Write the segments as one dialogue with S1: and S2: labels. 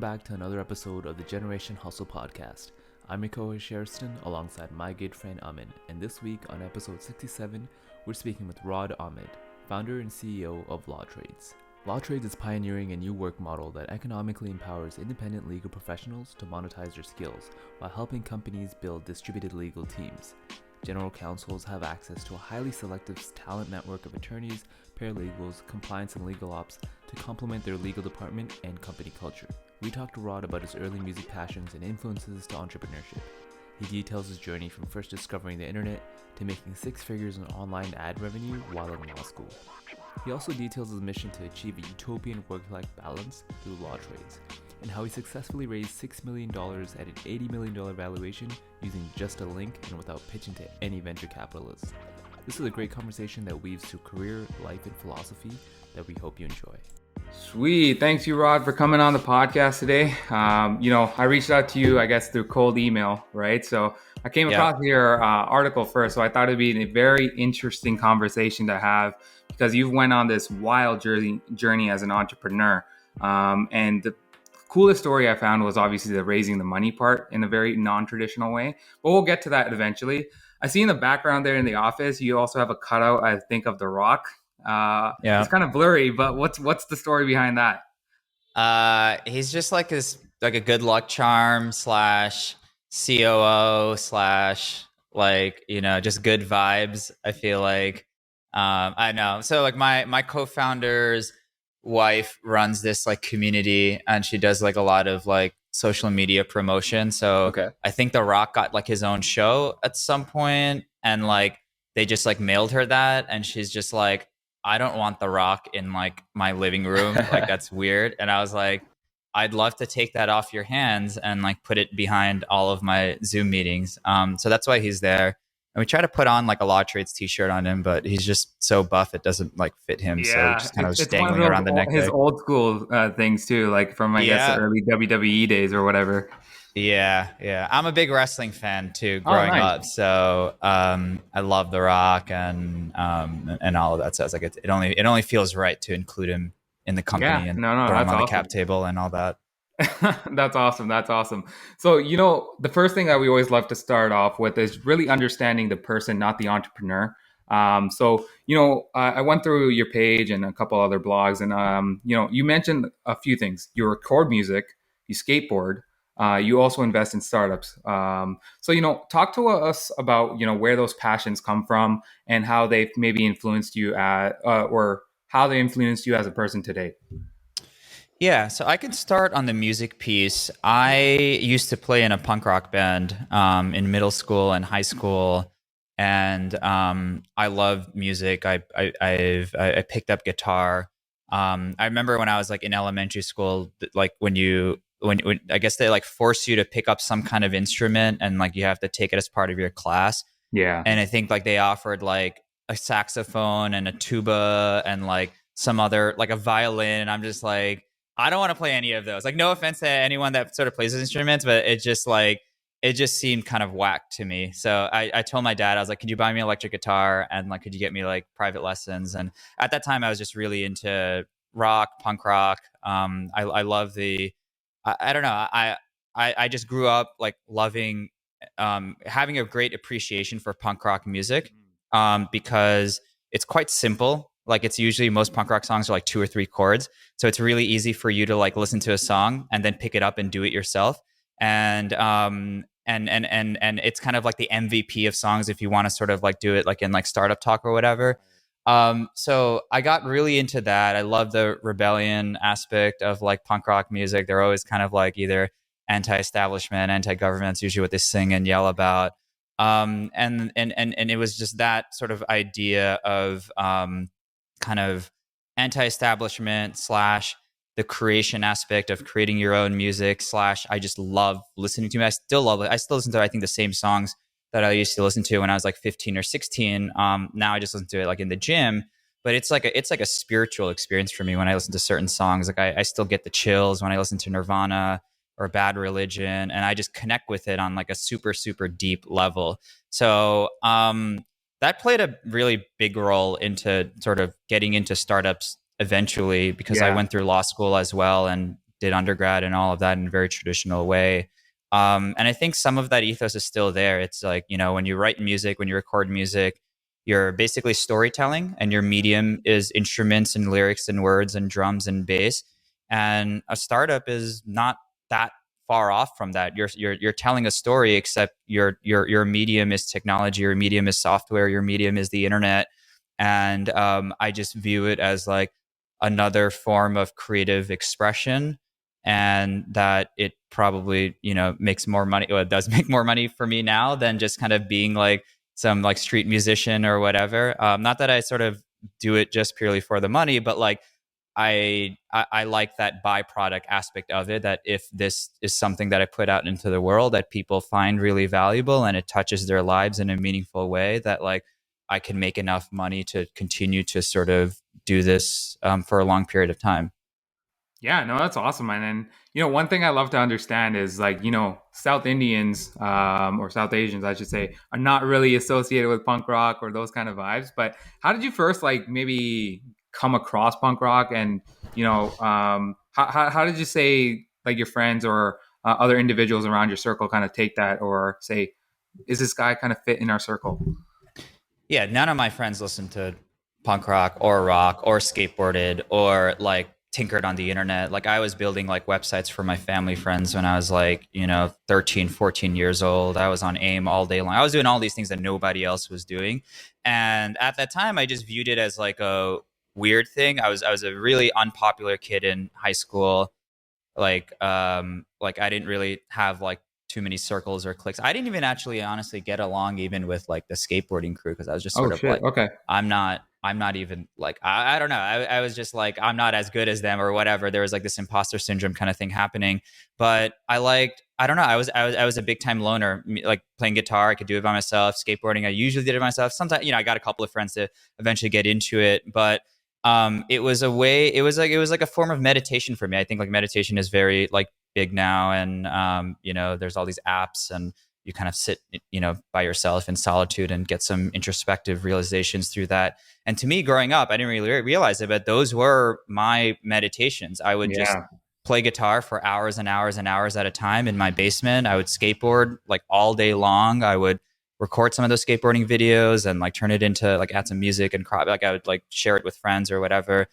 S1: back to another episode of the Generation Hustle podcast. I'm your co-host Sheriston alongside my good friend Amin, and this week on episode 67, we're speaking with Raad Ahmed, founder and CEO of LawTrades. LawTrades is pioneering a new work model that economically empowers independent legal professionals to monetize their skills while helping companies build distributed legal teams. General counsels have access to a highly selective talent network of attorneys, paralegals, compliance, and legal ops to complement their legal department and company culture. We talked to Raad about his early music passions and influences to entrepreneurship. He details his journey from first discovering the internet to making six figures in online ad revenue while in law school. He also details his mission to achieve a utopian work-life balance through LawTrades, and how he successfully raised $6 million at an $80 million valuation using just a link and without pitching to any venture capitalists. This is a great conversation that weaves through career, life, and philosophy that we hope you enjoy.
S2: Sweet. Thanks you, Raad, for coming on the podcast today. I reached out to you, I guess, through cold email, right? So I came across your article first, so I thought it'd be a very interesting conversation to have because you've went on this wild journey as an entrepreneur. And the coolest story I found was obviously the raising the money part in a very non-traditional way, but we'll get to that eventually. I see in the background there in the office, you also have a cutout, I think, of The Rock. It's kind of blurry, but what's the story behind that?
S3: He's just like a good luck charm slash COO slash just good vibes. I feel like I know. So like my co-founder's wife runs this like community, and she does like a lot of like social media promotion. So I think The Rock got like his own show at some point, and like they just like mailed her that, and she's just like, I don't want The Rock in like my living room. Like that's weird. And I was like, I'd love to take that off your hands and like put it behind all of my Zoom meetings. So that's why he's there. And we try to put on like a LawTrades t-shirt on him, but he's just so buff it doesn't like fit him. So just kind of dangling around the neck.
S2: His old school things too, like from I guess the early WWE days or whatever.
S3: Yeah. I'm a big wrestling fan too, growing up. So I love The Rock and all of that. So it's like it only feels right to include him in the company and throw him on the cap table and all that.
S2: That's awesome. So, the first thing that we always love to start off with is really understanding the person, not the entrepreneur. I went through your page and a couple other blogs, and you mentioned a few things. You record music, you skateboard. You also invest in startups. Talk to us about, where those passions come from and how they've maybe influenced you or how they influenced you as a person today.
S3: Yeah, so I can start on the music piece. I used to play in a punk rock band in middle school and high school, and I love music. I picked up guitar. I remember when I was like in elementary school, like when I guess they like force you to pick up some kind of instrument and like you have to take it as part of your class.
S2: Yeah.
S3: And I think like they offered like a saxophone and a tuba and like some other like a violin. And I'm just like, I don't want to play any of those. Like no offense to anyone that sort of plays those instruments, but it just seemed kind of whack to me. So I told my dad, I was like, could you buy me an electric guitar? And like, could you get me like private lessons? And at that time I was just really into punk rock. I love I don't know. I just grew up like loving, having a great appreciation for punk rock music, because it's quite simple. Like it's usually most punk rock songs are like 2 or 3 chords. So it's really easy for you to like listen to a song and then pick it up and do it yourself. And it's kind of like the MVP of songs if you want to sort of like do it like in like Startup Talk or whatever. So I got really into that. I love the rebellion aspect of like punk rock music. They're always kind of like either anti-establishment, anti-government. It's usually what they sing and yell about. And it was just that sort of idea of kind of anti-establishment / the creation aspect of creating your own music / I just love listening to it. I still love it. I still listen to, I think, the same songs that I used to listen to when I was like 15 or 16. Now I just listen to it like in the gym, but it's like a spiritual experience for me when I listen to certain songs. Like I still get the chills when I listen to Nirvana or Bad Religion, and I just connect with it on like a super, super deep level. So that played a really big role into sort of getting into startups eventually, because I went through law school as well and did undergrad and all of that in a very traditional way. And I think some of that ethos is still there. It's like, when you write music, when you record music, you're basically storytelling, and your medium is instruments and lyrics and words and drums and bass. And a startup is not that far off from that. You're telling a story, except your medium is technology, your medium is software, your medium is the internet. And I just view it as like another form of creative expression, and that it probably makes more money. Well, it does make more money for me now than just kind of being like some like street musician or whatever. Not that I sort of do it just purely for the money, but like I like that byproduct aspect of it, that if this is something that I put out into the world that people find really valuable and it touches their lives in a meaningful way, that like I can make enough money to continue to sort of do this for a long period of time.
S2: Yeah, no, that's awesome, man. And one thing I love to understand is like, South Indians or South Asians, I should say, are not really associated with punk rock or those kind of vibes. But how did you first like maybe come across punk rock? And how did you say like your friends or other individuals around your circle kind of take that, or say, is this guy kind of fit in our circle?
S3: Yeah, none of my friends listened to punk rock or skateboarded or like tinkered on the internet. Like I was building like websites for my family friends when I was like, 13, 14 years old. I was on AIM all day long. I was doing all these things that nobody else was doing. And at that time I just viewed it as like a weird thing. I was a really unpopular kid in high school. Like I didn't really have like too many circles or cliques. I didn't even actually honestly get along even with like the skateboarding crew, because I was just
S2: Oh
S3: sort of
S2: shit.
S3: like,
S2: Okay.
S3: I'm not even like, I don't know. I was just like, I'm not as good as them or whatever. There was like this imposter syndrome kind of thing happening. But I don't know. I was a big time loner, like playing guitar. I could do it by myself. Skateboarding, I usually did it myself. Sometimes, I got a couple of friends to eventually get into it, but it was a way, it was like a form of meditation for me. I think like meditation is very like big now, and there's all these apps, and you kind of sit by yourself in solitude and get some introspective realizations through that. And to me, growing up, I didn't really realize it, but those were my meditations. I would just
S2: Yeah.
S3: play guitar for hours and hours and hours at a time in my basement. I would skateboard like all day long. I would record some of those skateboarding videos and like turn it into like add some music and like I would like share it with friends or whatever.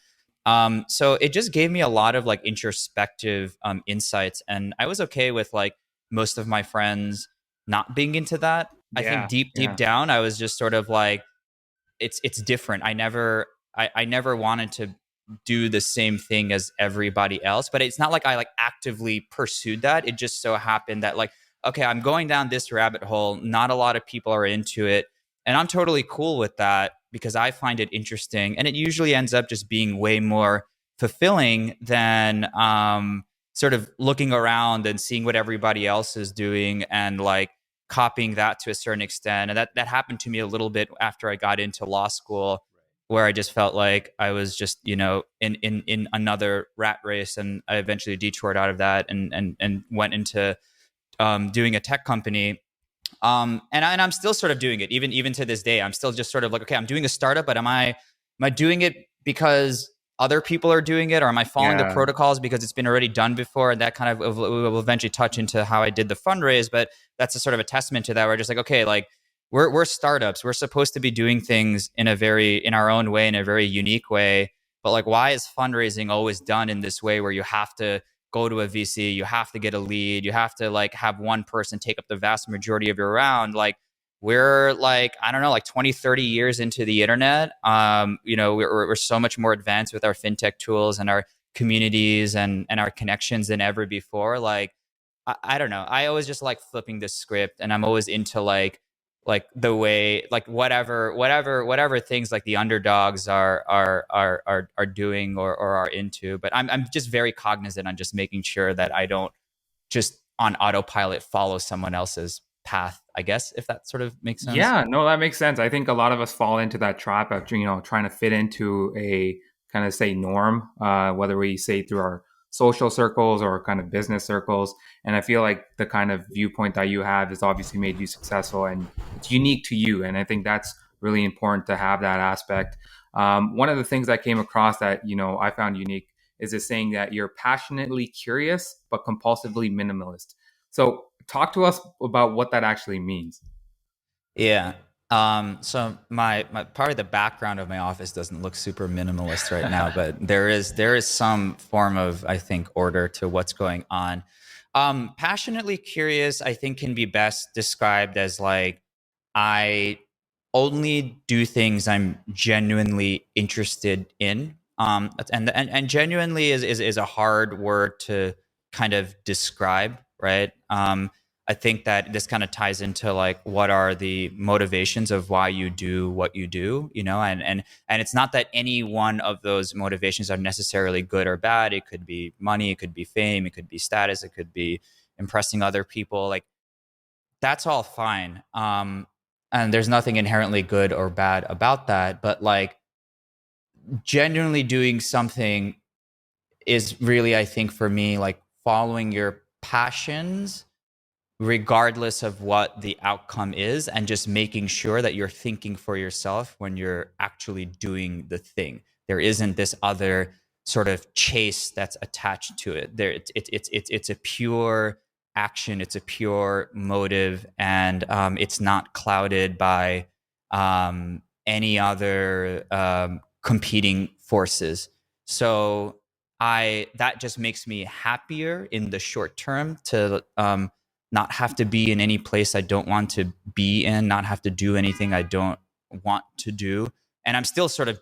S3: So it just gave me a lot of like introspective insights, and I was okay with like most of my friends not being into that. I think
S2: Yeah.
S3: deep down, I was just sort of like, it's different. I never wanted to do the same thing as everybody else, but it's not like I like actively pursued that. It just so happened that like, okay, I'm going down this rabbit hole. Not a lot of people are into it, and I'm totally cool with that because I find it interesting, and it usually ends up just being way more fulfilling than sort of looking around and seeing what everybody else is doing and like copying that to a certain extent. And that happened to me a little bit after I got into law school, where I just felt like I was just, in another rat race. And I eventually detoured out of that and went into doing a tech company. And I'm still sort of doing it even to this day. I'm still just sort of like, okay, I'm doing a startup, but am I doing it because other people are doing it, or am I following the
S2: Yeah.
S3: protocols because it's been already done before? And that kind of will eventually touch into how I did the fundraise. But that's a sort of a testament to that. We're just like, okay, like we're startups. We're supposed to be doing things in our own way, in a very unique way. But like, why is fundraising always done in this way where you have to go to a VC, you have to get a lead, you have to like have one person take up the vast majority of your round? Like we're like, I don't know, like 20, 30 years into the internet. We're so much more advanced with our fintech tools and our communities and our connections than ever before. Like, I don't know. I always just like flipping the script, and I'm always into like the way, like whatever things like the underdogs are doing or are into. But I'm just very cognizant on just making sure that I don't just on autopilot follow someone else's path, I guess, if that sort of makes sense.
S2: Yeah, no, that makes sense. I think a lot of us fall into that trap of, trying to fit into a kind of say norm, whether we say through our social circles or kind of business circles. And I feel like the kind of viewpoint that you have has obviously made you successful, and it's unique to you. And I think that's really important to have that aspect. One of the things I came across that, I found unique is it saying that you're passionately curious but compulsively minimalist. So talk to us about what that actually means.
S3: Yeah. So my part of the background of my office doesn't look super minimalist right now, but there is some form of, I think, order to what's going on. Passionately curious, I think, can be best described as like, I only do things I'm genuinely interested in. And genuinely is a hard word to kind of describe, right? I think that this kind of ties into like, what are the motivations of why you do what you do, you know? And it's not that any one of those motivations are necessarily good or bad. It could be money, it could be fame, it could be status, it could be impressing other people. Like, that's all fine. And there's nothing inherently good or bad about that. But like, genuinely doing something is really, I think, for me, like following your passions regardless of what the outcome is, and just making sure that you're thinking for yourself when you're actually doing the thing. There isn't this other sort of chase that's attached to it. It's a pure action, it's a pure motive, and it's not clouded by any other competing forces. So that just makes me happier in the short term to not have to be in any place I don't want to be in, not have to do anything I don't want to do. And I'm still sort of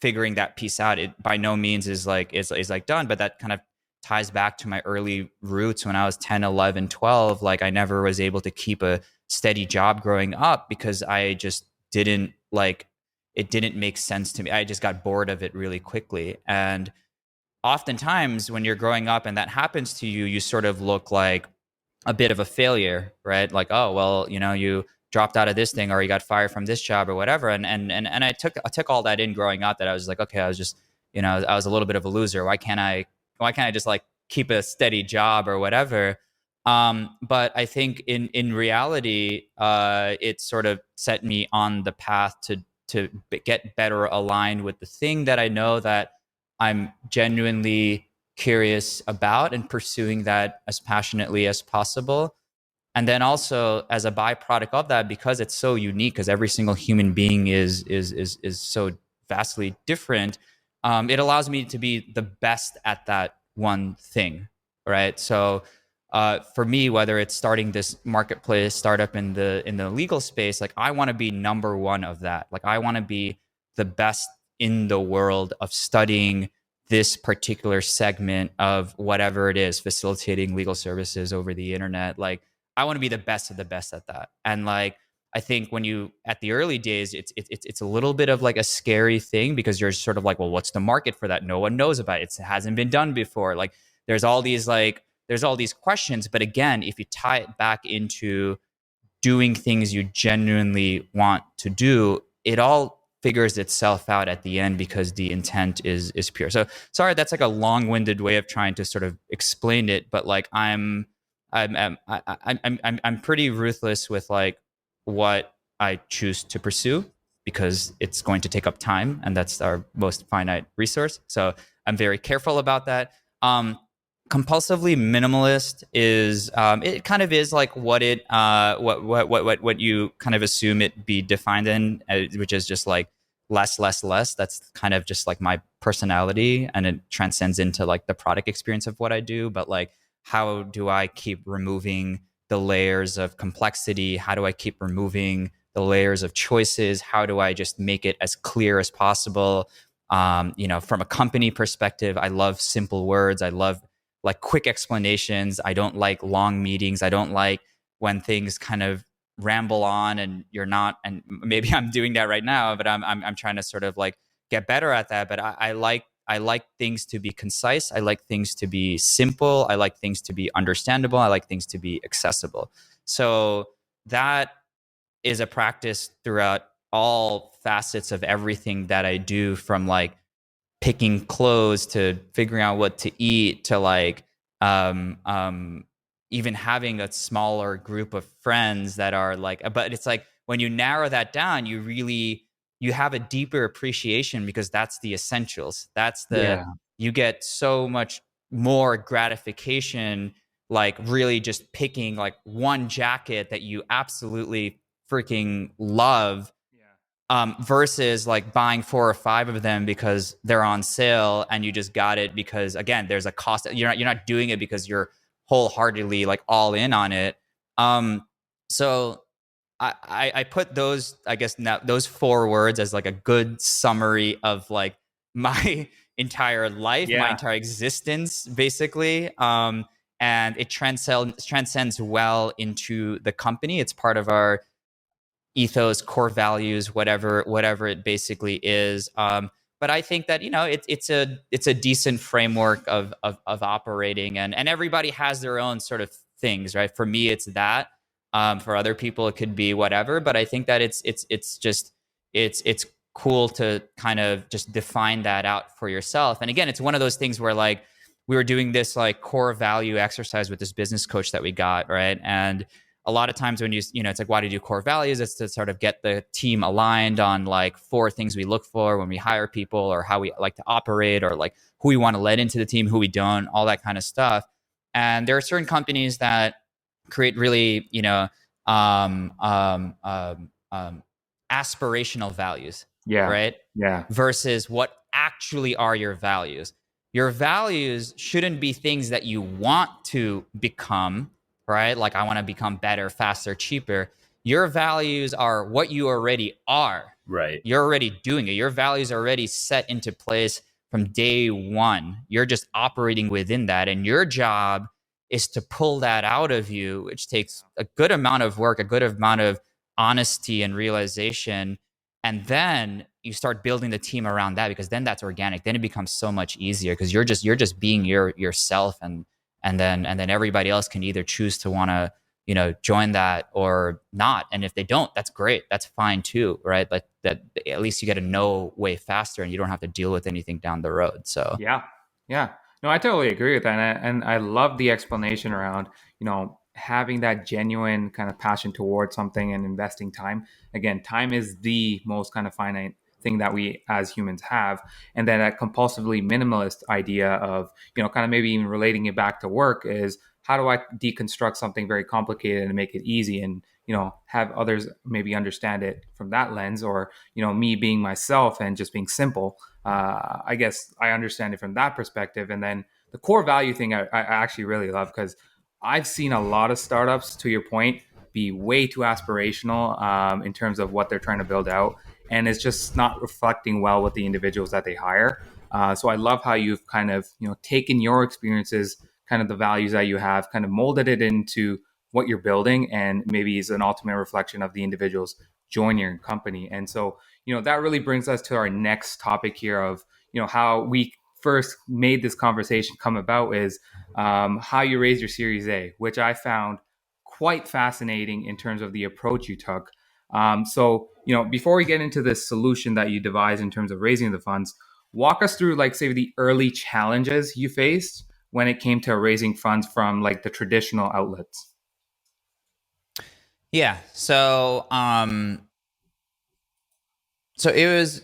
S3: figuring that piece out. It by no means is like done, but that kind of ties back to my early roots when I was 10, 11, 12. Like, I never was able to keep a steady job growing up because I just didn't like, it didn't make sense to me. I just got bored of it really quickly. And oftentimes when you're growing up and that happens to you, you sort of look like a bit of a failure, right? Like, oh, well, you know, you dropped out of this thing or you got fired from this job or whatever. And I took all that in growing up, that I was like, okay, I was just, you know, I was a little bit of a loser. Why can't I just like keep a steady job or whatever? But I think in reality, it sort of set me on the path to get better aligned with the thing that I know that I'm genuinely curious about, and pursuing that as passionately as possible. And then also, as a byproduct of that, because it's so unique, because every single human being is so vastly different, it allows me to be the best at that one thing, right? So for me, whether it's starting this marketplace startup in the legal space, like, I want to be number one of that. Like, I want to be the best in the world of studying this particular segment of whatever it is, facilitating legal services over the internet. Like, I want to be the best of the best at that. And like, I think when you, at the early days, it's a little bit of like a scary thing, because you're sort of like, well, what's the market for that? No one knows about it. It hasn't been done before. Like, there's all these questions. But again, if you tie it back into doing things you genuinely want to do, it all figures itself out at the end, because the intent is pure. So sorry, that's like a long-winded way of trying to sort of explain it, but like, I'm pretty ruthless with like what I choose to pursue, because it's going to take up time, and that's our most finite resource. So I'm very careful about that. Compulsively minimalist is it kind of is like what you kind of assume it be defined in, which is just like less. That's kind of just like my personality, and it transcends into like the product experience of what I do. But like, how do I keep removing the layers of complexity? How do I keep removing the layers of choices? How do I just make it as clear as possible? You know, from a company perspective, I love simple words. I love like quick explanations. I don't like long meetings. I don't like when things kind of ramble on and you're not, and maybe I'm doing that right now, but I'm trying to sort of like get better at that. But I like things to be concise. I like things to be simple. I like things to be understandable. I like things to be accessible. So that is a practice throughout all facets of everything that I do, from like picking clothes to figuring out what to eat to like even having a smaller group of friends that are like, but it's like when you narrow that down, you have a deeper appreciation, because that's the essentials. That's the you get so much more gratification, like really just picking like one jacket that you absolutely freaking love, versus like buying 4 or 5 of them because they're on sale and you just got it because, again, there's a cost. You're not doing it because you're wholeheartedly like all in on it. So I put those, I guess now, those 4 words as like a good summary of like my entire life, my entire existence, basically. And it transcends well into the company. It's part of our ethos, core values, whatever it basically is. But I think that it's a decent framework of operating, and everybody has their own sort of things, right? For me, it's that. For other people, it could be whatever. But I think that it's cool to kind of just define that out for yourself. And again, it's one of those things where like we were doing this like core value exercise with this business coach that we got, right? And a lot of times when it's like, why do you do core values? It's to sort of get the team aligned on like 4 things we look for when we hire people, or how we like to operate, or like who we want to let into the team, who we don't, all that kind of stuff. And there are certain companies that create really, aspirational values, right?
S2: Yeah.
S3: Versus what actually are your values. Your values shouldn't be things that you want to become, right? Like, I want to become better, faster, cheaper. Your values are what you already are.
S1: Right.
S3: You're already doing it. Your values are already set into place from day one. You're just operating within that. And your job is to pull that out of you, which takes a good amount of work, a good amount of honesty and realization. And then you start building the team around that, because then that's organic. Then it becomes so much easier, because you're just being yourself, and then everybody else can either choose to want to join that or not. And if they don't, that's great. That's fine too, right? Like that, at least you get to know way faster, and you don't have to deal with anything down the road. So
S2: yeah. No, I totally agree with that, and I love the explanation around having that genuine kind of passion towards something and investing time. Again, time is the most kind of finite thing that we as humans have. And then that compulsively minimalist idea of, kind of maybe even relating it back to work is, how do I deconstruct something very complicated and make it easy, and, have others maybe understand it from that lens, or, me being myself and just being simple. I guess I understand it from that perspective. And then the core value thing, I actually really love, because I've seen a lot of startups, to your point, be way too aspirational in terms of what they're trying to build out. And it's just not reflecting well with the individuals that they hire. So I love how you've kind of, taken your experiences, kind of the values that you have, kind of molded it into what you're building, and maybe is an ultimate reflection of the individuals joining your company. And so, that really brings us to our next topic here of, how we first made this conversation come about, is how you raised your Series A, which I found quite fascinating in terms of the approach you took. So, before we get into the solution that you devised in terms of raising the funds, walk us through, like, say, the early challenges you faced when it came to raising funds from like the traditional outlets.
S3: Yeah. So, so it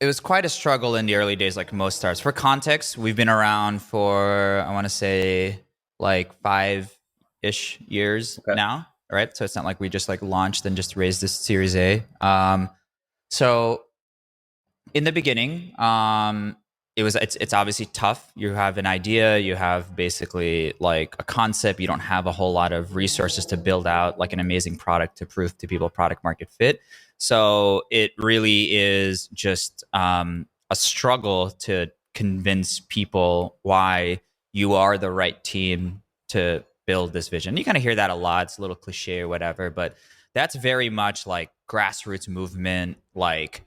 S3: was quite a struggle in the early days, like most starts. For context, we've been around for, I want to say, like 5-ish years now, right? So it's not like we just like launched and just raised this Series A. So in the beginning, it's obviously tough. You have an idea, you have basically like a concept, you don't have a whole lot of resources to build out like an amazing product to prove to people product market fit. So it really is just a struggle to convince people why you are the right team to build this vision. You kind of hear that a lot. It's a little cliche or whatever, but that's very much like grassroots movement, like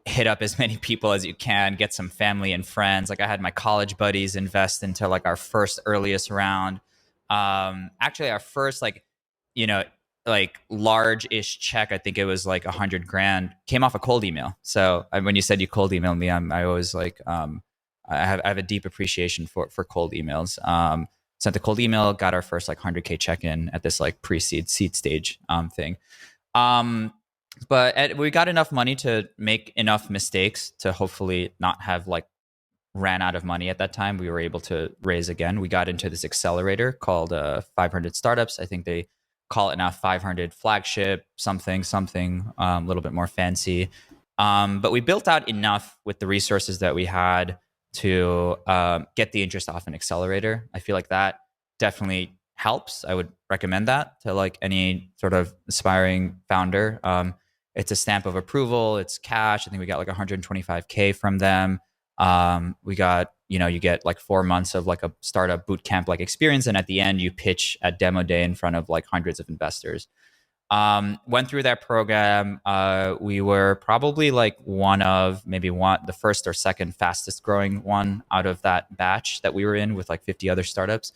S3: hit up as many people as you can, get some family and friends. Like I had my college buddies invest into like our first earliest round. Actually our first like large-ish check, I think it was like $100,000, came off a cold email. So when you said you cold emailed me, I always like, I have a deep appreciation for cold emails. Sent a cold email, got our first like 100K check in at this like pre-seed seed stage thing. But we got enough money to make enough mistakes to hopefully not have like ran out of money at that time, we were able to raise again. We got into this accelerator called 500 Startups. I think they call it now 500 Flagship, something, a little bit more fancy. But we built out enough with the resources that we had to get the interest off an accelerator. I feel like that definitely helps. I would recommend that to like any sort of aspiring founder. It's a stamp of approval. It's cash. I think we got like 125K from them. We got, you get like 4 months of like a startup boot camp like experience. And at the end, you pitch at demo day in front of like hundreds of investors. Went through that program. We were probably like the first or second fastest growing one out of that batch that we were in with like 50 other startups.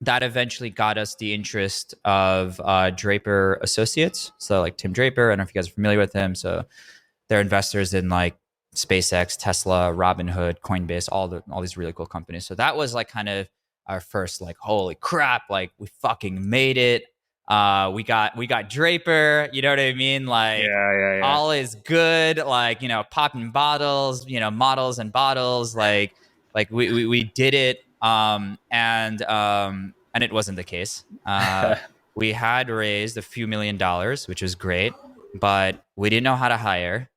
S3: That eventually got us the interest of Draper Associates. So like Tim Draper, I don't know if you guys are familiar with him. So they're investors in like SpaceX, Tesla, Robinhood, Coinbase, all these really cool companies. So that was like kind of our first like, holy crap, like we fucking made it. We got Draper, you know what I mean? Like all is good, like, popping bottles, models and bottles, like we did it. And it wasn't the case. We had raised a few $1 million, which was great, but we didn't know how to hire.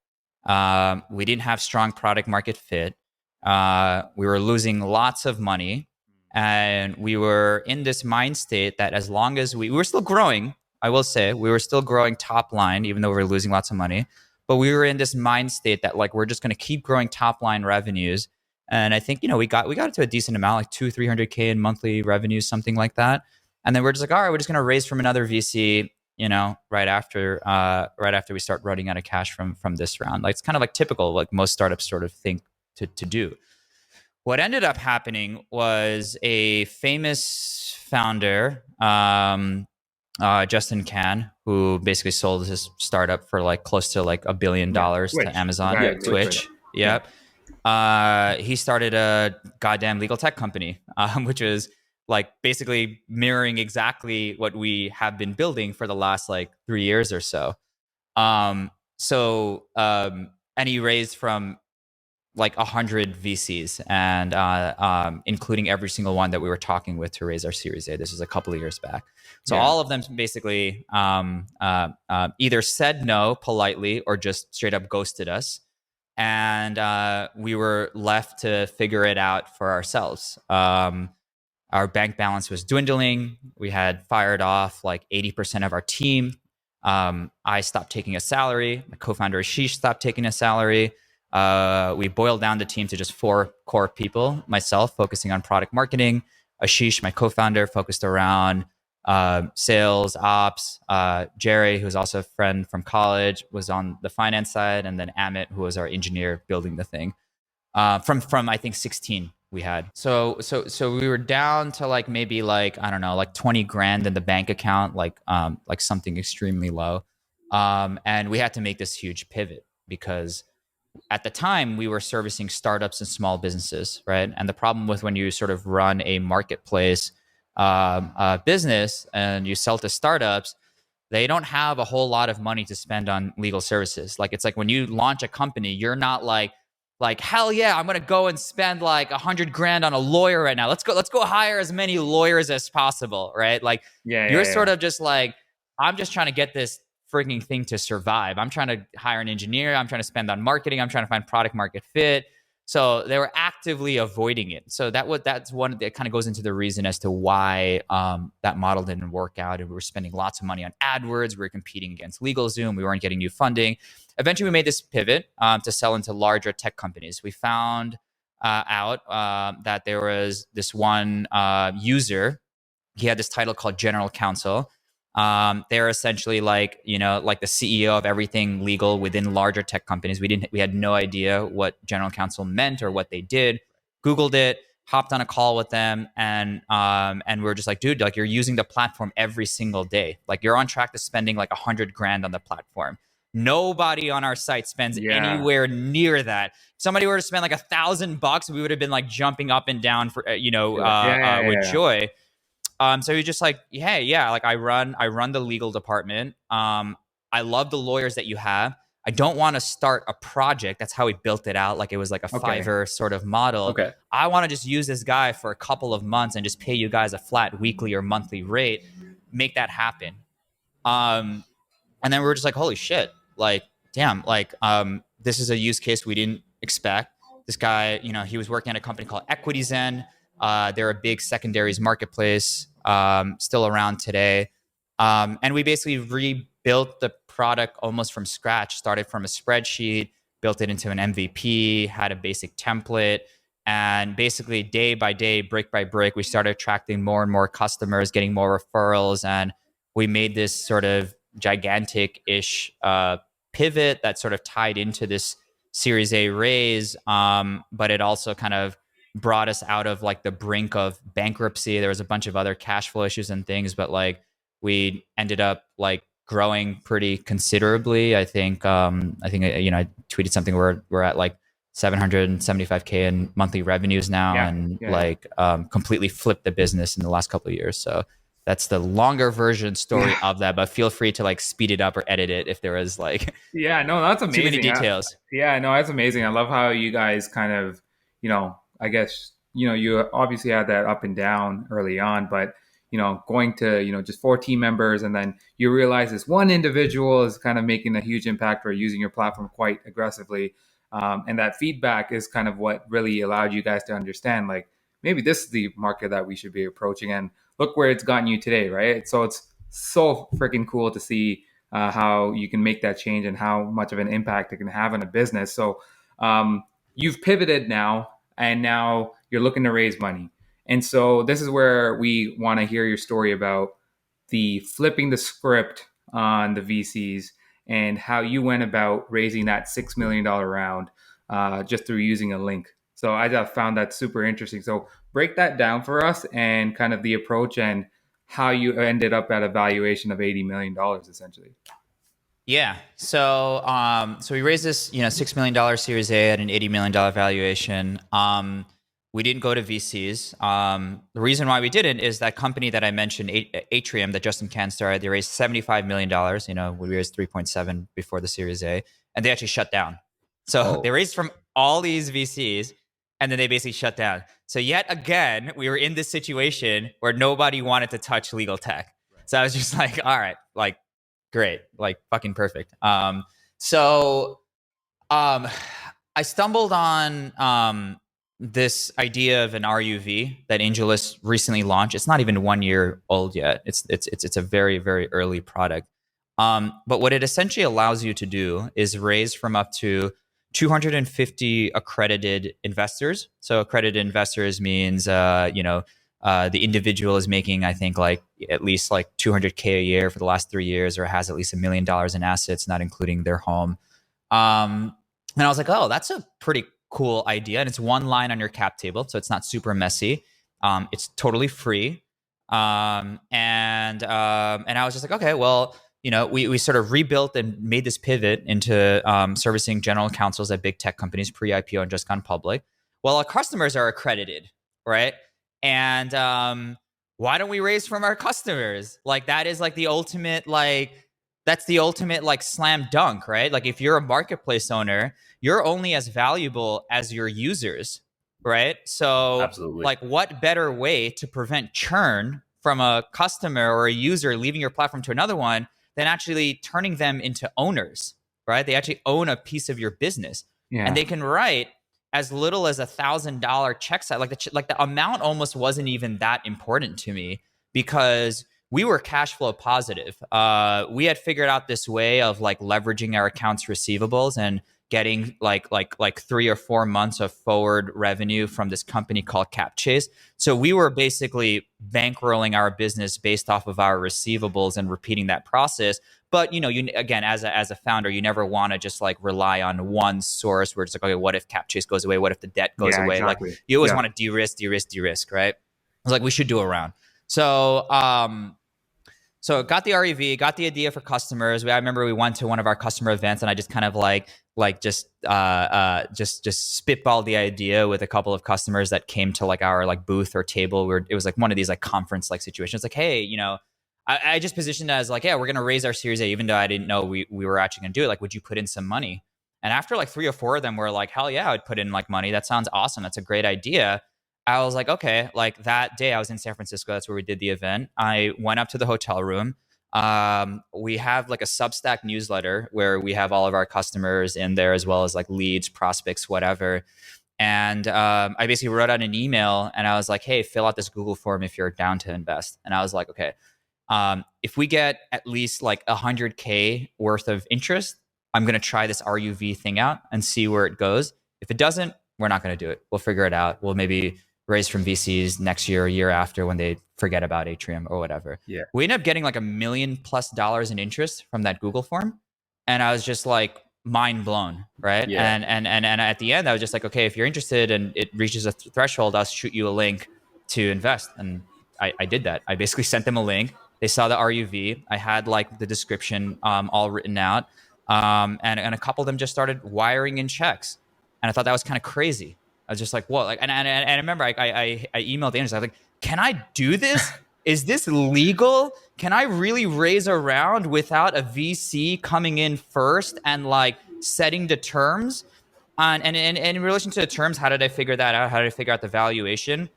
S3: We didn't have strong product market fit. We were losing lots of money, and we were in this mind state that as long as we were still growing, I will say we were still growing top line, even though we were losing lots of money, but we were in this mind state that like, we're just going to keep growing top line revenues. And I think, we got it to a decent amount, like 200-300K in monthly revenues, something like that. And then we're just like, all right, we're just going to raise from another VC, right after we start running out of cash from this round. Like, it's kind of like typical, like most startups sort of think to do. What ended up happening was a famous founder, Justin Kan, who basically sold his startup for like close to like $1 billion to Amazon, Twitch. Yep. He started a goddamn legal tech company, which is like basically mirroring exactly what we have been building for the last like 3 years or so. And he raised from like 100 VCs, and including every single one that we were talking with to raise our Series A. This was a couple of years back. So all of them basically either said no politely or just straight up ghosted us. And we were left to figure it out for ourselves. Our bank balance was dwindling. We had fired off like 80% of our team. I stopped taking a salary. My co-founder Ashish stopped taking a salary. We boiled down the team to just 4 core people. Myself, focusing on product marketing. Ashish, my co-founder, focused around sales, ops. Jerry, who's also a friend from college, was on the finance side, and then Amit, who was our engineer building the thing. From I think 16 we had. So we were down to like maybe like, I don't know, like 20 grand in the bank account, like something extremely low. And we had to make this huge pivot because at the time we were servicing startups and small businesses, right? And the problem with when you sort of run a marketplace business and you sell to startups, they don't have a whole lot of money to spend on legal services. Like, it's like when you launch a company, you're not like, hell yeah, I'm gonna go and spend like 100 grand on a lawyer right now. Let's go hire as many lawyers as possible, right? Like, you're sort of just like, I'm just trying to get this freaking thing to survive. I'm trying to hire an engineer. I'm trying to spend on marketing. I'm trying to find product market fit. So they were actively avoiding it. So that's one that kind of goes into the reason as to why that model didn't work out. And we were spending lots of money on AdWords. We were competing against LegalZoom. We weren't getting new funding. Eventually, we made this pivot to sell into larger tech companies. We found out that there was this one user. He had this title called General Counsel. They're essentially like the CEO of everything legal within larger tech companies. We had no idea what general counsel meant or what they did. Googled it, hopped on a call with them, and we were just like, dude, like, you're using the platform every single day. Like, you're on track to spending like 100 grand on the platform. Nobody on our site spends anywhere near that. If somebody were to spend like $1,000, we would have been like jumping up and down for with joy. So you're just like, hey, yeah, like I run the legal department. I love the lawyers that you have. I don't want to start a project. That's how we built it out. Like it was like a Fiverr sort of model.
S1: Okay.
S3: I want to just use this guy for a couple of months and just pay you guys a flat weekly or monthly rate, make that happen. And then we were just like, holy shit, like, damn, like, this is a use case we didn't expect. This guy, you know, he was working at a company called EquityZen. They're a big secondaries marketplace, still around today. And we basically rebuilt the product almost from scratch, started from a spreadsheet, built it into an MVP, had a basic template. And basically day by day, brick by brick, we started attracting more and more customers, getting more referrals. And we made this sort of gigantic-ish pivot that sort of tied into this Series A raise. But it also kind of brought us out of like the brink of bankruptcy. There was a bunch of other cash flow issues and things, but like we ended up like growing pretty considerably. I think you know, I tweeted something where we're at like 775K in monthly revenues now, completely flipped the business in the last couple of years. So that's the longer version story of that, but feel free to like speed it up or edit it if there is like
S2: that's amazing.
S3: Too many details.
S2: That's amazing. I love how you guys kind of, you know, I guess, you know, you obviously had that up and down early on, but you know, going to, you know, just 4 team members, and then you realize this one individual is kind of making a huge impact or using your platform quite aggressively. And that feedback is kind of what really allowed you guys to understand, like, maybe this is the market that we should be approaching. And look where it's gotten you today, right? So it's so freaking cool to see how you can make that change and how much of an impact it can have on a business. So you've pivoted now, and now you're looking to raise money. And so this is where we want to hear your story about the flipping the script on the VCs and how you went about raising that $6 million round just through using a link. So I just found that super interesting. So break that down for us and kind of the approach and how you ended up at a valuation of $80 million essentially.
S3: Yeah. So we raised this, you know, $6 million Series A at an $80 million valuation. We didn't go to VCs. The reason why we didn't is that company that I mentioned, Atrium, that Justin Can started, they raised $75 million. You know, we raised 3.7 before the Series A, and they actually shut down. So they raised from all these VCs, and then they basically shut down. So yet again, we were in this situation where nobody wanted to touch legal tech. So I was just like, all right, like, great, like fucking perfect. So I stumbled on this idea of an RUV that AngelList recently launched. It's not even 1 year old yet. It's a very, very early product. But what it essentially allows you to do is raise from up to 250 accredited investors. So accredited investors means, the individual is making, I think, like at least like 200K a year for the last 3 years, or has at least $1 million in assets, not including their home. And I was like, oh, that's a pretty cool idea. And it's one line on your cap table, so it's not super messy. It's totally free. And I was just like, okay, well, you know, we sort of rebuilt and made this pivot into servicing general counsels at big tech companies pre-IPO and just gone public. Well, our customers are accredited, right? And why don't we raise from our customers? Like that is like the ultimate, like that's the ultimate like slam dunk, right? Like if you're a marketplace owner, you're only as valuable as your users, right? So
S1: Absolutely.
S3: Like what better way to prevent churn from a customer or a user leaving your platform to another one than actually turning them into owners, right? They actually own a piece of your business, and they can write as little as $1,000 check size. Like the amount almost wasn't even that important to me because we were cash flow positive. We had figured out this way of like leveraging our accounts receivables and getting like 3 or 4 months of forward revenue from this company called CapChase. So we were basically bankrolling our business based off of our receivables and repeating that process. But you again, as a founder, you never want to just like rely on one source where it's like, okay, what if CapChase goes away? What if the debt goes away?
S2: Exactly.
S3: Like you always want to de-risk, right? I was like, we should do a round. So got the REV, got the idea for customers. I remember we went to one of our customer events, and I just kind of just spitballed the idea with a couple of customers that came to like our like booth or table where it was like one of these like conference like situations. Like, hey, I just positioned it as like, yeah, we're going to raise our Series A, even though I didn't know we were actually going to do it. Like, would you put in some money? And after like 3 or 4 of them were like, hell yeah, I'd put in like money. That sounds awesome. That's a great idea. I was like, okay, like that day I was in San Francisco. That's where we did the event. I went up to the hotel room. We have like a Substack newsletter where we have all of our customers in there, as well as like leads, prospects, whatever. And I basically wrote out an email and I was like, hey, fill out this Google form if you're down to invest. And I was like, okay, if we get at least like 100K worth of interest, I'm going to try this RUV thing out and see where it goes. If it doesn't, we're not going to do it. We'll figure it out. We'll maybe raise from VCs next year or year after when they forget about Atrium or whatever.
S2: Yeah.
S3: We ended up getting like $1 million+ in interest from that Google form. And I was just like mind blown, right?
S2: Yeah.
S3: And at the end, I was just like, okay, if you're interested and it reaches a threshold, I'll shoot you a link to invest. And I did that. I basically sent them a link. They saw the RUV. I had like the description all written out. And a couple of them just started wiring in checks. And I thought that was kind of crazy. I was just like, whoa. Like, and I remember I emailed the industry. I was like, can I do this? Is this legal? Can I really raise a round without a VC coming in first and like setting the terms? And in relation to the terms, how did I figure that out? How did I figure out the valuation?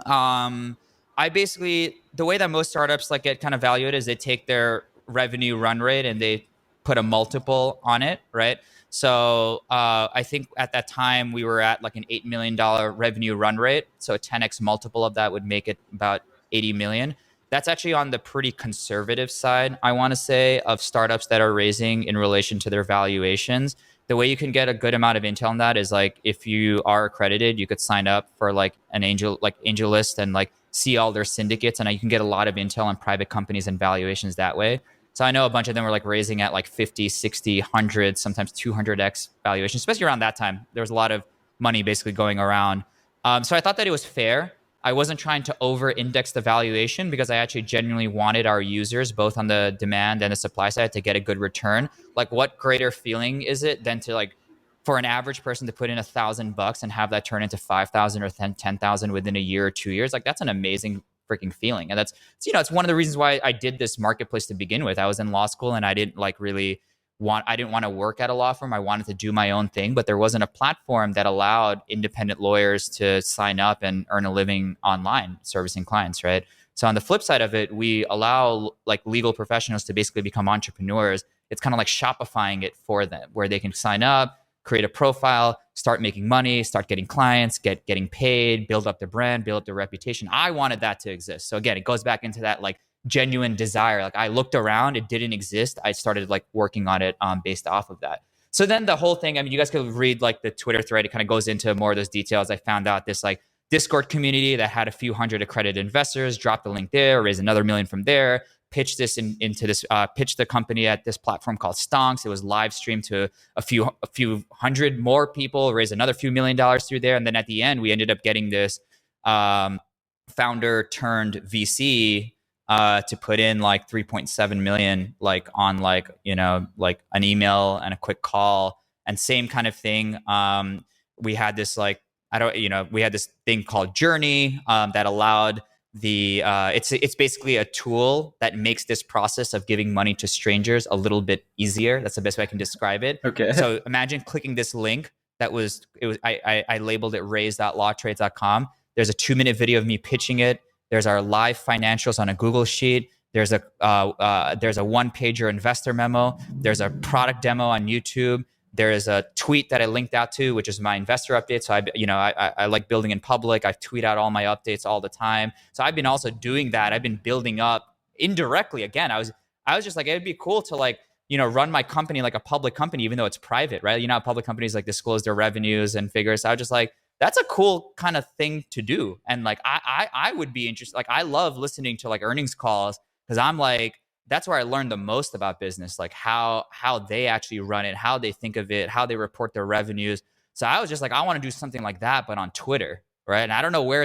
S3: I basically, the way that most startups like get kind of valued is they take their revenue run rate and they put a multiple on it, right? So I think at that time we were at like an $8 million revenue run rate. So a 10x multiple of that would make it about 80 million. That's actually on the pretty conservative side, I want to say, of startups that are raising in relation to their valuations. The way you can get a good amount of intel on that is like if you are accredited, you could sign up for like an angel list and like see all their syndicates, and you can get a lot of intel on private companies and valuations that way. So I know a bunch of them were like raising at like 50, 60, 100, sometimes 200x valuation, especially around that time. There was a lot of money basically going around. So I thought that it was fair. I wasn't trying to over-index the valuation because I actually genuinely wanted our users, both on the demand and the supply side, to get a good return. Like, what greater feeling is it than to like, for an average person to put in $1,000 and have that turn into 5,000 or 10,000 within a year or 2 years? Like, that's an amazing freaking feeling. And that's, you know, it's one of the reasons why I did this marketplace to begin with. I was in law school and I didn't want to work at a law firm. I wanted to do my own thing, but there wasn't a platform that allowed independent lawyers to sign up and earn a living online servicing clients, right? So on the flip side of it, we allow like legal professionals to basically become entrepreneurs. It's kind of like Shopifying it for them, where they can sign up, create a profile, start making money, start getting clients, getting paid, build up their brand, build up their reputation. I wanted that to exist. So again, it goes back into that like genuine desire. Like, I looked around, it didn't exist. I started like working on it based off of that. So then the whole thing, I mean, you guys could read like the Twitter thread. It kind of goes into more of those details. I found out this like Discord community that had a few hundred accredited investors, dropped the link there, raised another million from there, pitched this into this, pitched the company at this platform called Stonks. It was live streamed to a few hundred more people, raised another few $1 million through there. And then at the end, we ended up getting this founder turned VC to put in like 3.7 million, like on like, you know, like an email and a quick call. And same kind of thing. We had this like, we had this thing called Journey that allowed it's basically a tool that makes this process of giving money to strangers a little bit easier. That's the best way I can describe it.
S2: Okay.
S3: So imagine clicking this link I labeled it raise.lawtrades.com. There's a 2-minute video of me pitching it. There's our live financials on a Google Sheet. There's a 1-pager investor memo. There's a product demo on YouTube. There is a tweet that I linked out to, which is my investor update. So I like building in public. I tweet out all my updates all the time. So I've been also doing that. I've been building up indirectly. Again, I was just like, it'd be cool to like, run my company like a public company, even though it's private, right? How public companies like disclose their revenues and figures. So I was just like, that's a cool kind of thing to do. And like, I would be interested. Like, I love listening to like earnings calls because I'm like, that's where I learned the most about business, like how they actually run it, how they think of it, how they report their revenues. So I was just like, I want to do something like that, but on Twitter, right? And I don't know what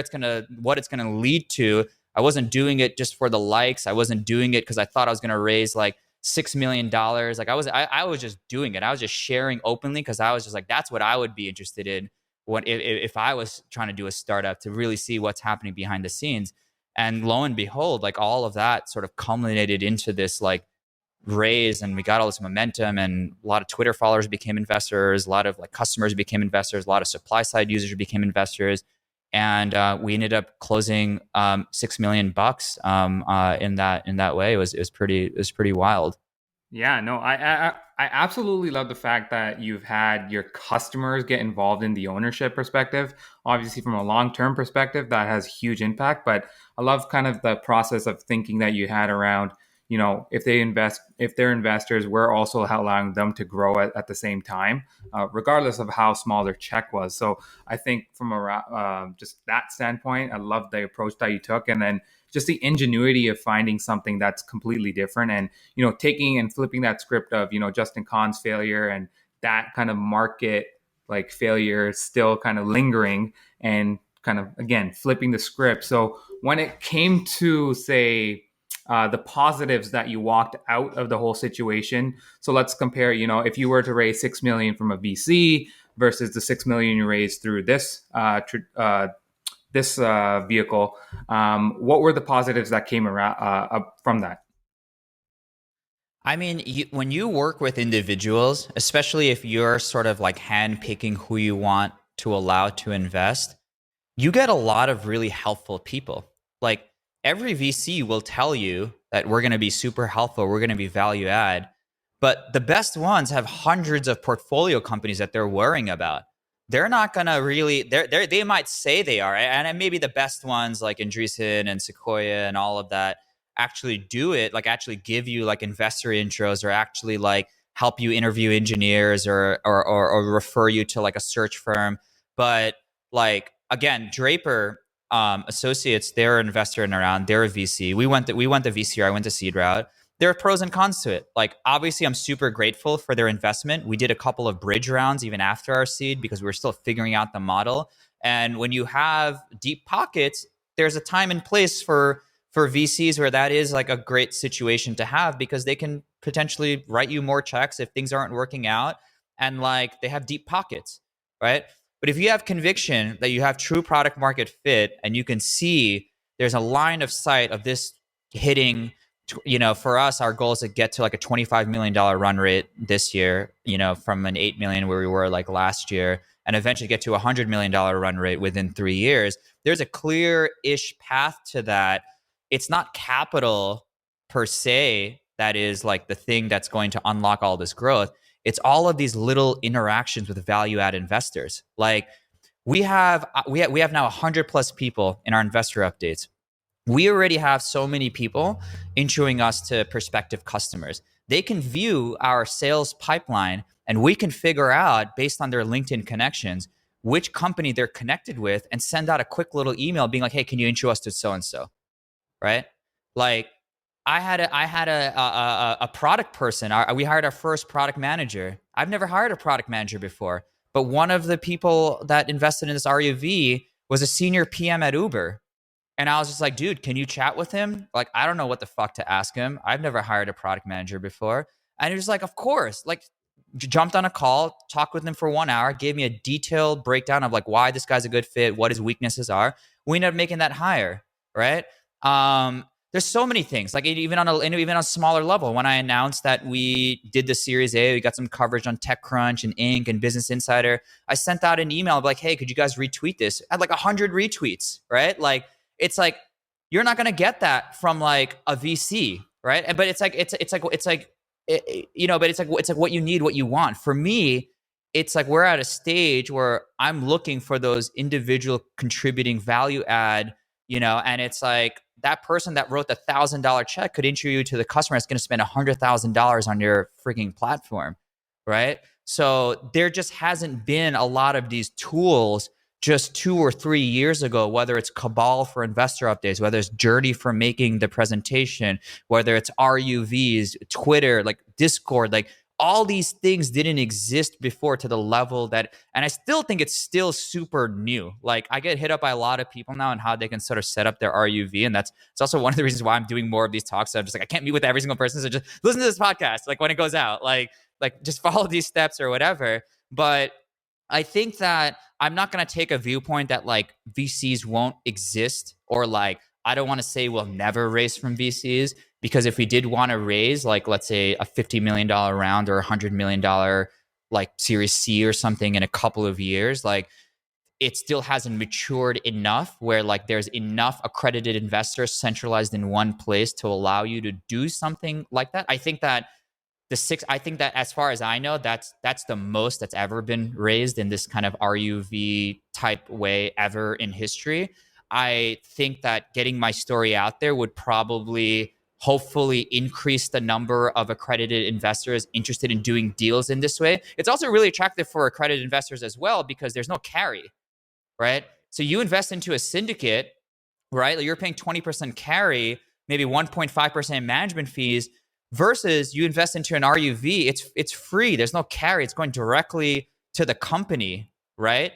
S3: it's gonna lead to. I wasn't doing it just for the likes. I wasn't doing it because I thought I was gonna raise like $6 million. Like I was just doing it. I was just sharing openly because I was just like, that's what I would be interested in if I was trying to do a startup, to really see what's happening behind the scenes. And lo and behold, like all of that sort of culminated into this like raise, and we got all this momentum, and a lot of Twitter followers became investors, a lot of like customers became investors, a lot of supply side users became investors, and we ended up closing $6 million in that way. It was pretty wild.
S2: Yeah, no, I absolutely love the fact that you've had your customers get involved in the ownership perspective. Obviously, from a long-term perspective, that has huge impact. But I love kind of the process of thinking that you had around, if they're investors, we're also allowing them to grow at the same time, regardless of how small their check was. So I think from just that standpoint, I love the approach that you took, and then just the ingenuity of finding something that's completely different, and taking and flipping that script of Justin Kahn's failure and that kind of market like failure still kind of lingering, and kind of again flipping the script. So when it came to say the positives that you walked out of the whole situation, so let's compare, if you were to raise 6 million from a VC versus the 6 million you raised through this vehicle, what were the positives that came around from that?
S3: I mean, when you work with individuals, especially if you're sort of like handpicking who you want to allow to invest, you get a lot of really helpful people. Like every VC will tell you that we're going to be super helpful, we're going to be value add, but the best ones have hundreds of portfolio companies that they're worrying about. They're not going to really, they might say they are, and maybe the best ones like Andreessen and Sequoia and all of that actually do it, like actually give you like investor intros, or actually like help you interview engineers, or refer you to like a search firm. But like again, Draper Associates, they're an investor in around, they're a VC. We went the VC, I went the seed route. There are pros and cons to it. Like obviously I'm super grateful for their investment. We did a couple of bridge rounds even after our seed because we were still figuring out the model. And when you have deep pockets, there's a time and place for VCs where that is like a great situation to have, because they can potentially write you more checks if things aren't working out, and like they have deep pockets, right? But if you have conviction that you have true product market fit, and you can see there's a line of sight of this hitting, for us, our goal is to get to like a $25 million run rate this year, from an 8 million where we were like last year, and eventually get to a $100 million run rate within 3 years. There's a clear-ish path to that. It's not capital per se that is like the thing that's going to unlock all this growth. It's all of these little interactions with value add investors. Like we have now 100 plus people in our investor updates. We already have so many people introing us to prospective customers. They can view our sales pipeline, and we can figure out based on their LinkedIn connections which company they're connected with, and send out a quick little email being like, hey, can you intro us to so-and-so? Right? Like I had a product person. We hired our first product manager. I've never hired a product manager before, but one of the people that invested in this RUV was a senior PM at Uber. And I was just like, dude, can you chat with him? Like, I don't know what the fuck to ask him. I've never hired a product manager before. And he was like, of course. Like, jumped on a call, talked with him for 1 hour, gave me a detailed breakdown of like why this guy's a good fit, what his weaknesses are. We ended up making that hire, right? There's so many things, like even on a smaller level. When I announced that we did the Series A, we got some coverage on TechCrunch and Inc. and Business Insider. I sent out an email like, hey, could you guys retweet this? I had like 100 retweets, right? Like, it's like, you're not going to get that from like a VC, right? But it's like what you need, what you want. For me, it's like we're at a stage where I'm looking for those individual contributing value add, and it's like that person that wrote the $1,000 check could intro you to the customer that's going to spend $100,000 on your freaking platform, right? So there just hasn't been a lot of these tools just 2 or 3 years ago, whether it's Cabal for investor updates, whether it's Journey for making the presentation, whether it's RUVs, Twitter, like Discord, like all these things didn't exist before to the level that, and I still think it's still super new. Like I get hit up by a lot of people now on how they can sort of set up their RUV. And it's also one of the reasons why I'm doing more of these talks. I'm just like, I can't meet with every single person. So just listen to this podcast, like when it goes out, like just follow these steps or whatever. But I think that I'm not going to take a viewpoint that like VCs won't exist, or like I don't want to say we'll never raise from VCs, because if we did want to raise, like, let's say a $50 million round or $100 million like Series C or something in a couple of years, like, it still hasn't matured enough where like there's enough accredited investors centralized in one place to allow you to do something like that. I think that as far as I know, that's the most that's ever been raised in this kind of RUV type way ever in history. I think that getting my story out there would probably hopefully increase the number of accredited investors interested in doing deals in this way. It's also really attractive for accredited investors as well because there's no carry, right? So you invest into a syndicate, right? You're paying 20% carry, maybe 1.5% management fees, versus you invest into an RUV. It's free. There's no carry. It's going directly to the company, right?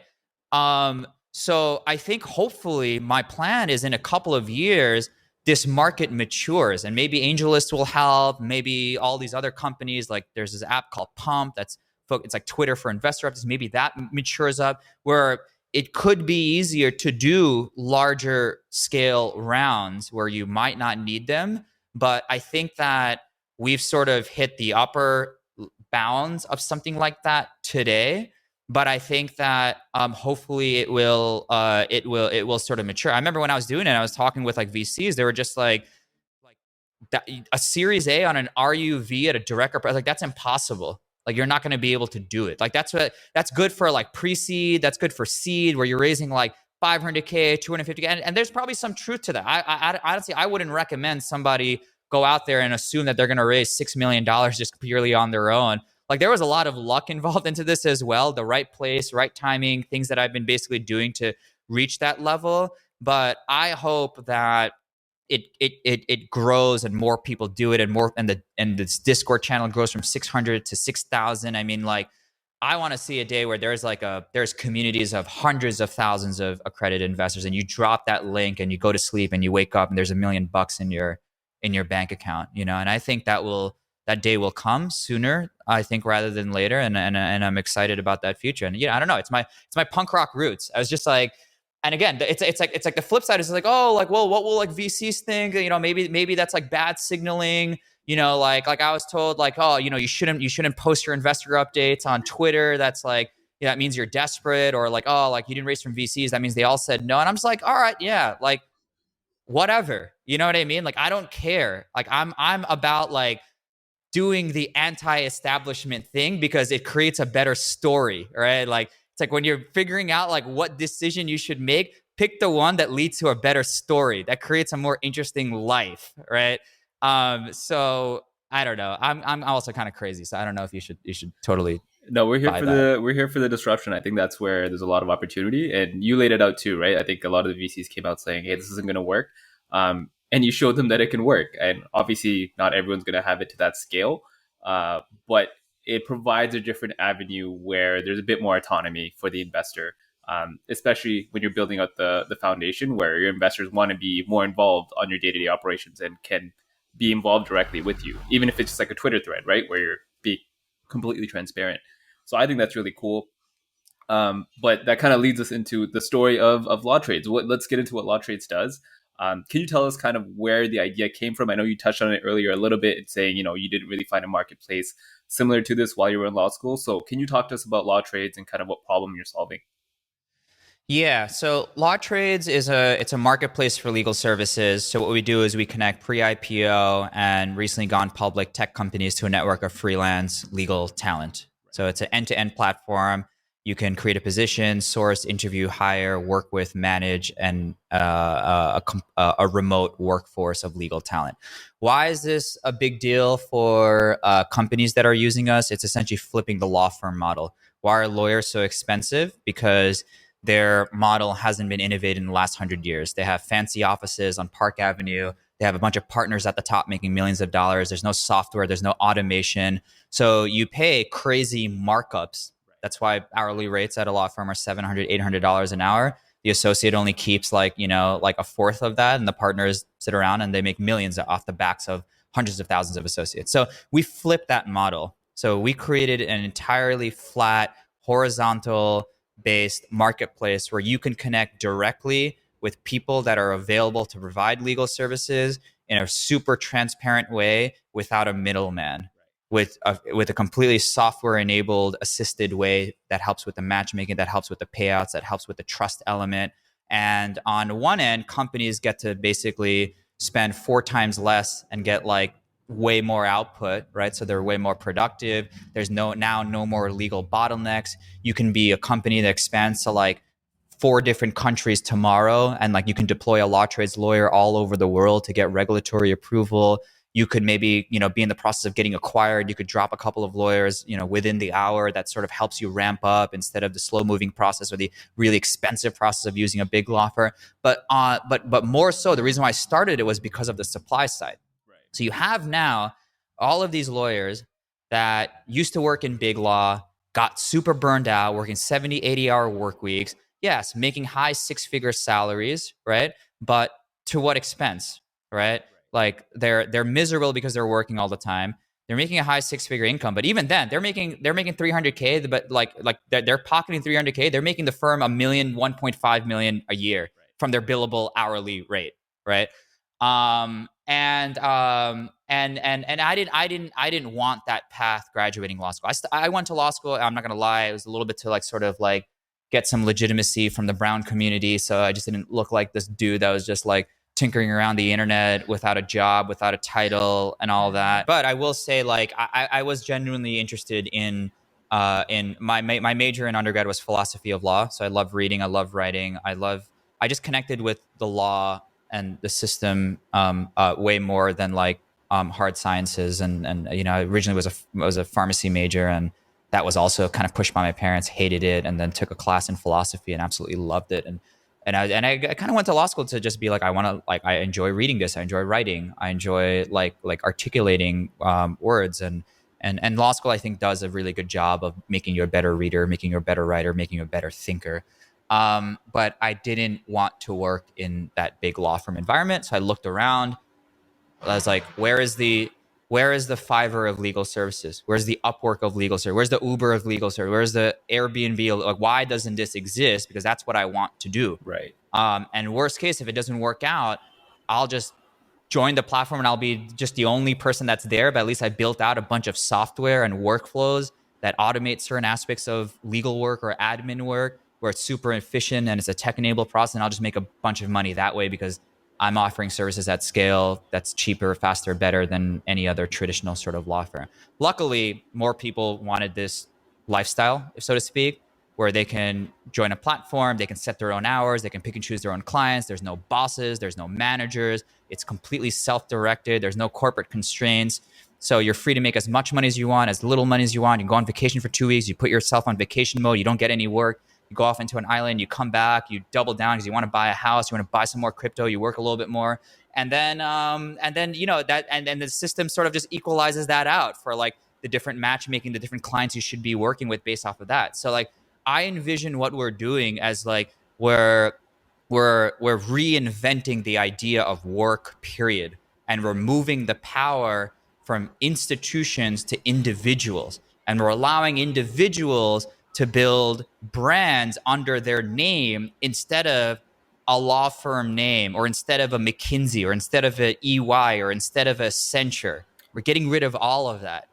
S3: So I think hopefully my plan is in a couple of years, this market matures and maybe AngelList will help. Maybe all these other companies, like there's this app called Pump it's like Twitter for investor updates. Maybe that matures up where it could be easier to do larger scale rounds where you might not need them. But I think that we've sort of hit the upper bounds of something like that today. But I think that hopefully it will sort of mature. I remember when I was doing it, I was talking with like VCs. They were just like that, a Series A on an RUV at a direct, like that's impossible. Like you're not going to be able to do it. Like that's good for like pre-seed. That's good for seed where you're raising like 500K, 250K. And there's probably some truth to that. I honestly, I wouldn't recommend somebody go out there and assume that they're going to raise $6 million just purely on their own. Like there was a lot of luck involved into this as well. The right place, right timing, things that I've been basically doing to reach that level. But I hope that it grows and more people do it and this Discord channel grows from 600 to 6,000. I mean, like, I want to see a day where there's communities of hundreds of thousands of accredited investors, and you drop that link and you go to sleep and you wake up and there's $1 million in your bank account, you know. And I think that day will come sooner, I think, rather than later. And I'm excited about that future. And I don't know. It's my punk rock roots. I was just like. And again, it's like the flip side is like, oh, like, well, what will like VCs think? You know, maybe that's like bad signaling. You know, like I was told, like, oh, you know, you shouldn't post your investor updates on Twitter. That's like, yeah, that means you're desperate, or like, oh, like you didn't raise from VCs. That means they all said no. And I'm just like, all right, yeah, like whatever. You know what I mean? Like I don't care. Like I'm about like doing the anti-establishment thing because it creates a better story, right? Like it's like when you're figuring out like what decision you should make, pick the one that leads to a better story that creates a more interesting life, right? So I don't know. I'm also kind of crazy, so I don't know if you should totally.
S1: No, we're here for the disruption. I think that's where there's a lot of opportunity, and you laid it out too, right? I think a lot of the VCs came out saying, "Hey, this isn't going to work," and you showed them that it can work. And obviously, not everyone's going to have it to that scale, but it provides a different avenue where there's a bit more autonomy for the investor, especially when you're building out the foundation where your investors want to be more involved on your day-to-day operations and can be involved directly with you, even if it's just like a Twitter thread, right? Where you're being completely transparent. So I think that's really cool. But that kind of leads us into the story of LawTrades. Let's get into what LawTrades does. Can you tell us kind of where the idea came from? I know you touched on it earlier a little bit, saying, you know, you didn't really find a marketplace similar to this while you were in law school. So can you talk to us about LawTrades and kind of what problem you're solving?
S3: Yeah, so LawTrades it's a marketplace for legal services. So what we do is we connect pre-IPO and recently gone public tech companies to a network of freelance legal talent. So it's an end-to-end platform. You can create a position, source, interview, hire, work with, manage, and a remote workforce of legal talent. Why is this a big deal for companies that are using us? It's essentially flipping the law firm model. Why are lawyers so expensive? Because their model hasn't been innovated in the last 100 years. They have fancy offices on Park Avenue. They have a bunch of partners at the top making millions of dollars. There's no software. There's no automation. So you pay crazy markups. That's why hourly rates at a law firm are $700, $800 an hour. The associate only keeps like a fourth of that, and the partners sit around and they make millions off the backs of hundreds of thousands of associates. So we flipped that model. So we created an entirely flat, horizontal based marketplace where you can connect directly with people that are available to provide legal services in a super transparent way without a middleman, with a completely software enabled assisted way that helps with the matchmaking, that helps with the payouts, that helps with the trust element. And on one end, companies get to basically spend 4 times less and get like way more output, right? So they're way more productive. There's no more legal bottlenecks. You can be a company that expands to like 4 different countries tomorrow, and like you can deploy a LawTrades lawyer all over the world to get regulatory approval. You could maybe, be in the process of getting acquired. You could drop a couple of lawyers, within the hour. That sort of helps you ramp up instead of the slow moving process or the really expensive process of using a big law firm. But more so, the reason why I started it was because of the supply side. So you have now all of these lawyers that used to work in big law, got super burned out, working 70, 80-hour work weeks. Yes, making high 6-figure salaries, right? But to what expense, right? Like they're miserable because they're working all the time. They're making a high 6-figure income, but even then, they're making $300K. But like they're pocketing $300K. They're making the firm $1 million, $1.5 million a year from their billable hourly rate, right? And I didn't want that path graduating law school. I went to law school. I'm not gonna lie, it was a little bit to like sort of like get some legitimacy from the brown community. So I just didn't look like this dude that was just like tinkering around the internet without a job, without a title, and all that. But I will say, like, I was genuinely interested in my major in undergrad was philosophy of law. So I love reading, I love writing, I just connected with the law and the system way more than like hard sciences. And I originally was a pharmacy major, and that was also kind of pushed by my parents. Hated it, and then took a class in philosophy and absolutely loved it. And I kind of went to law school to just be like, I enjoy reading this, I enjoy writing, I enjoy like articulating words, and law school I think does a really good job of making you a better reader, making you a better writer, making you a better thinker. But I didn't want to work in that big law firm environment. So I looked around. I was like, where is the Fiverr of legal services? Where's the Upwork of legal services? Where's the Uber of legal services? Where's the Airbnb? Like, why doesn't this exist? Because that's what I want to do.
S1: Right.
S3: And worst case, if it doesn't work out, I'll just join the platform and I'll be just the only person that's there. But at least I built out a bunch of software and workflows that automate certain aspects of legal work or admin work, where it's super efficient and it's a tech-enabled process, and I'll just make a bunch of money that way because I'm offering services at scale that's cheaper, faster, better than any other traditional sort of law firm. Luckily, more people wanted this lifestyle, so to speak, where they can join a platform, they can set their own hours, they can pick and choose their own clients. There's no bosses, there's no managers. It's completely self-directed. There's no corporate constraints. So you're free to make as much money as you want, as little money as you want. You can go on vacation for 2 weeks. You put yourself on vacation mode. You don't get any work. You go off into an island, you come back, you double down because you want to buy a house, you want to buy some more crypto, you work a little bit more. And then the system sort of just equalizes that out for like the different matchmaking, the different clients you should be working with based off of that. So like I envision what we're doing as like we're reinventing the idea of work, period, and we're moving the power from institutions to individuals. And we're allowing individuals to build brands under their name instead of a law firm name, or instead of a McKinsey, or instead of an EY, or instead of a Accenture. We're getting rid of all of that,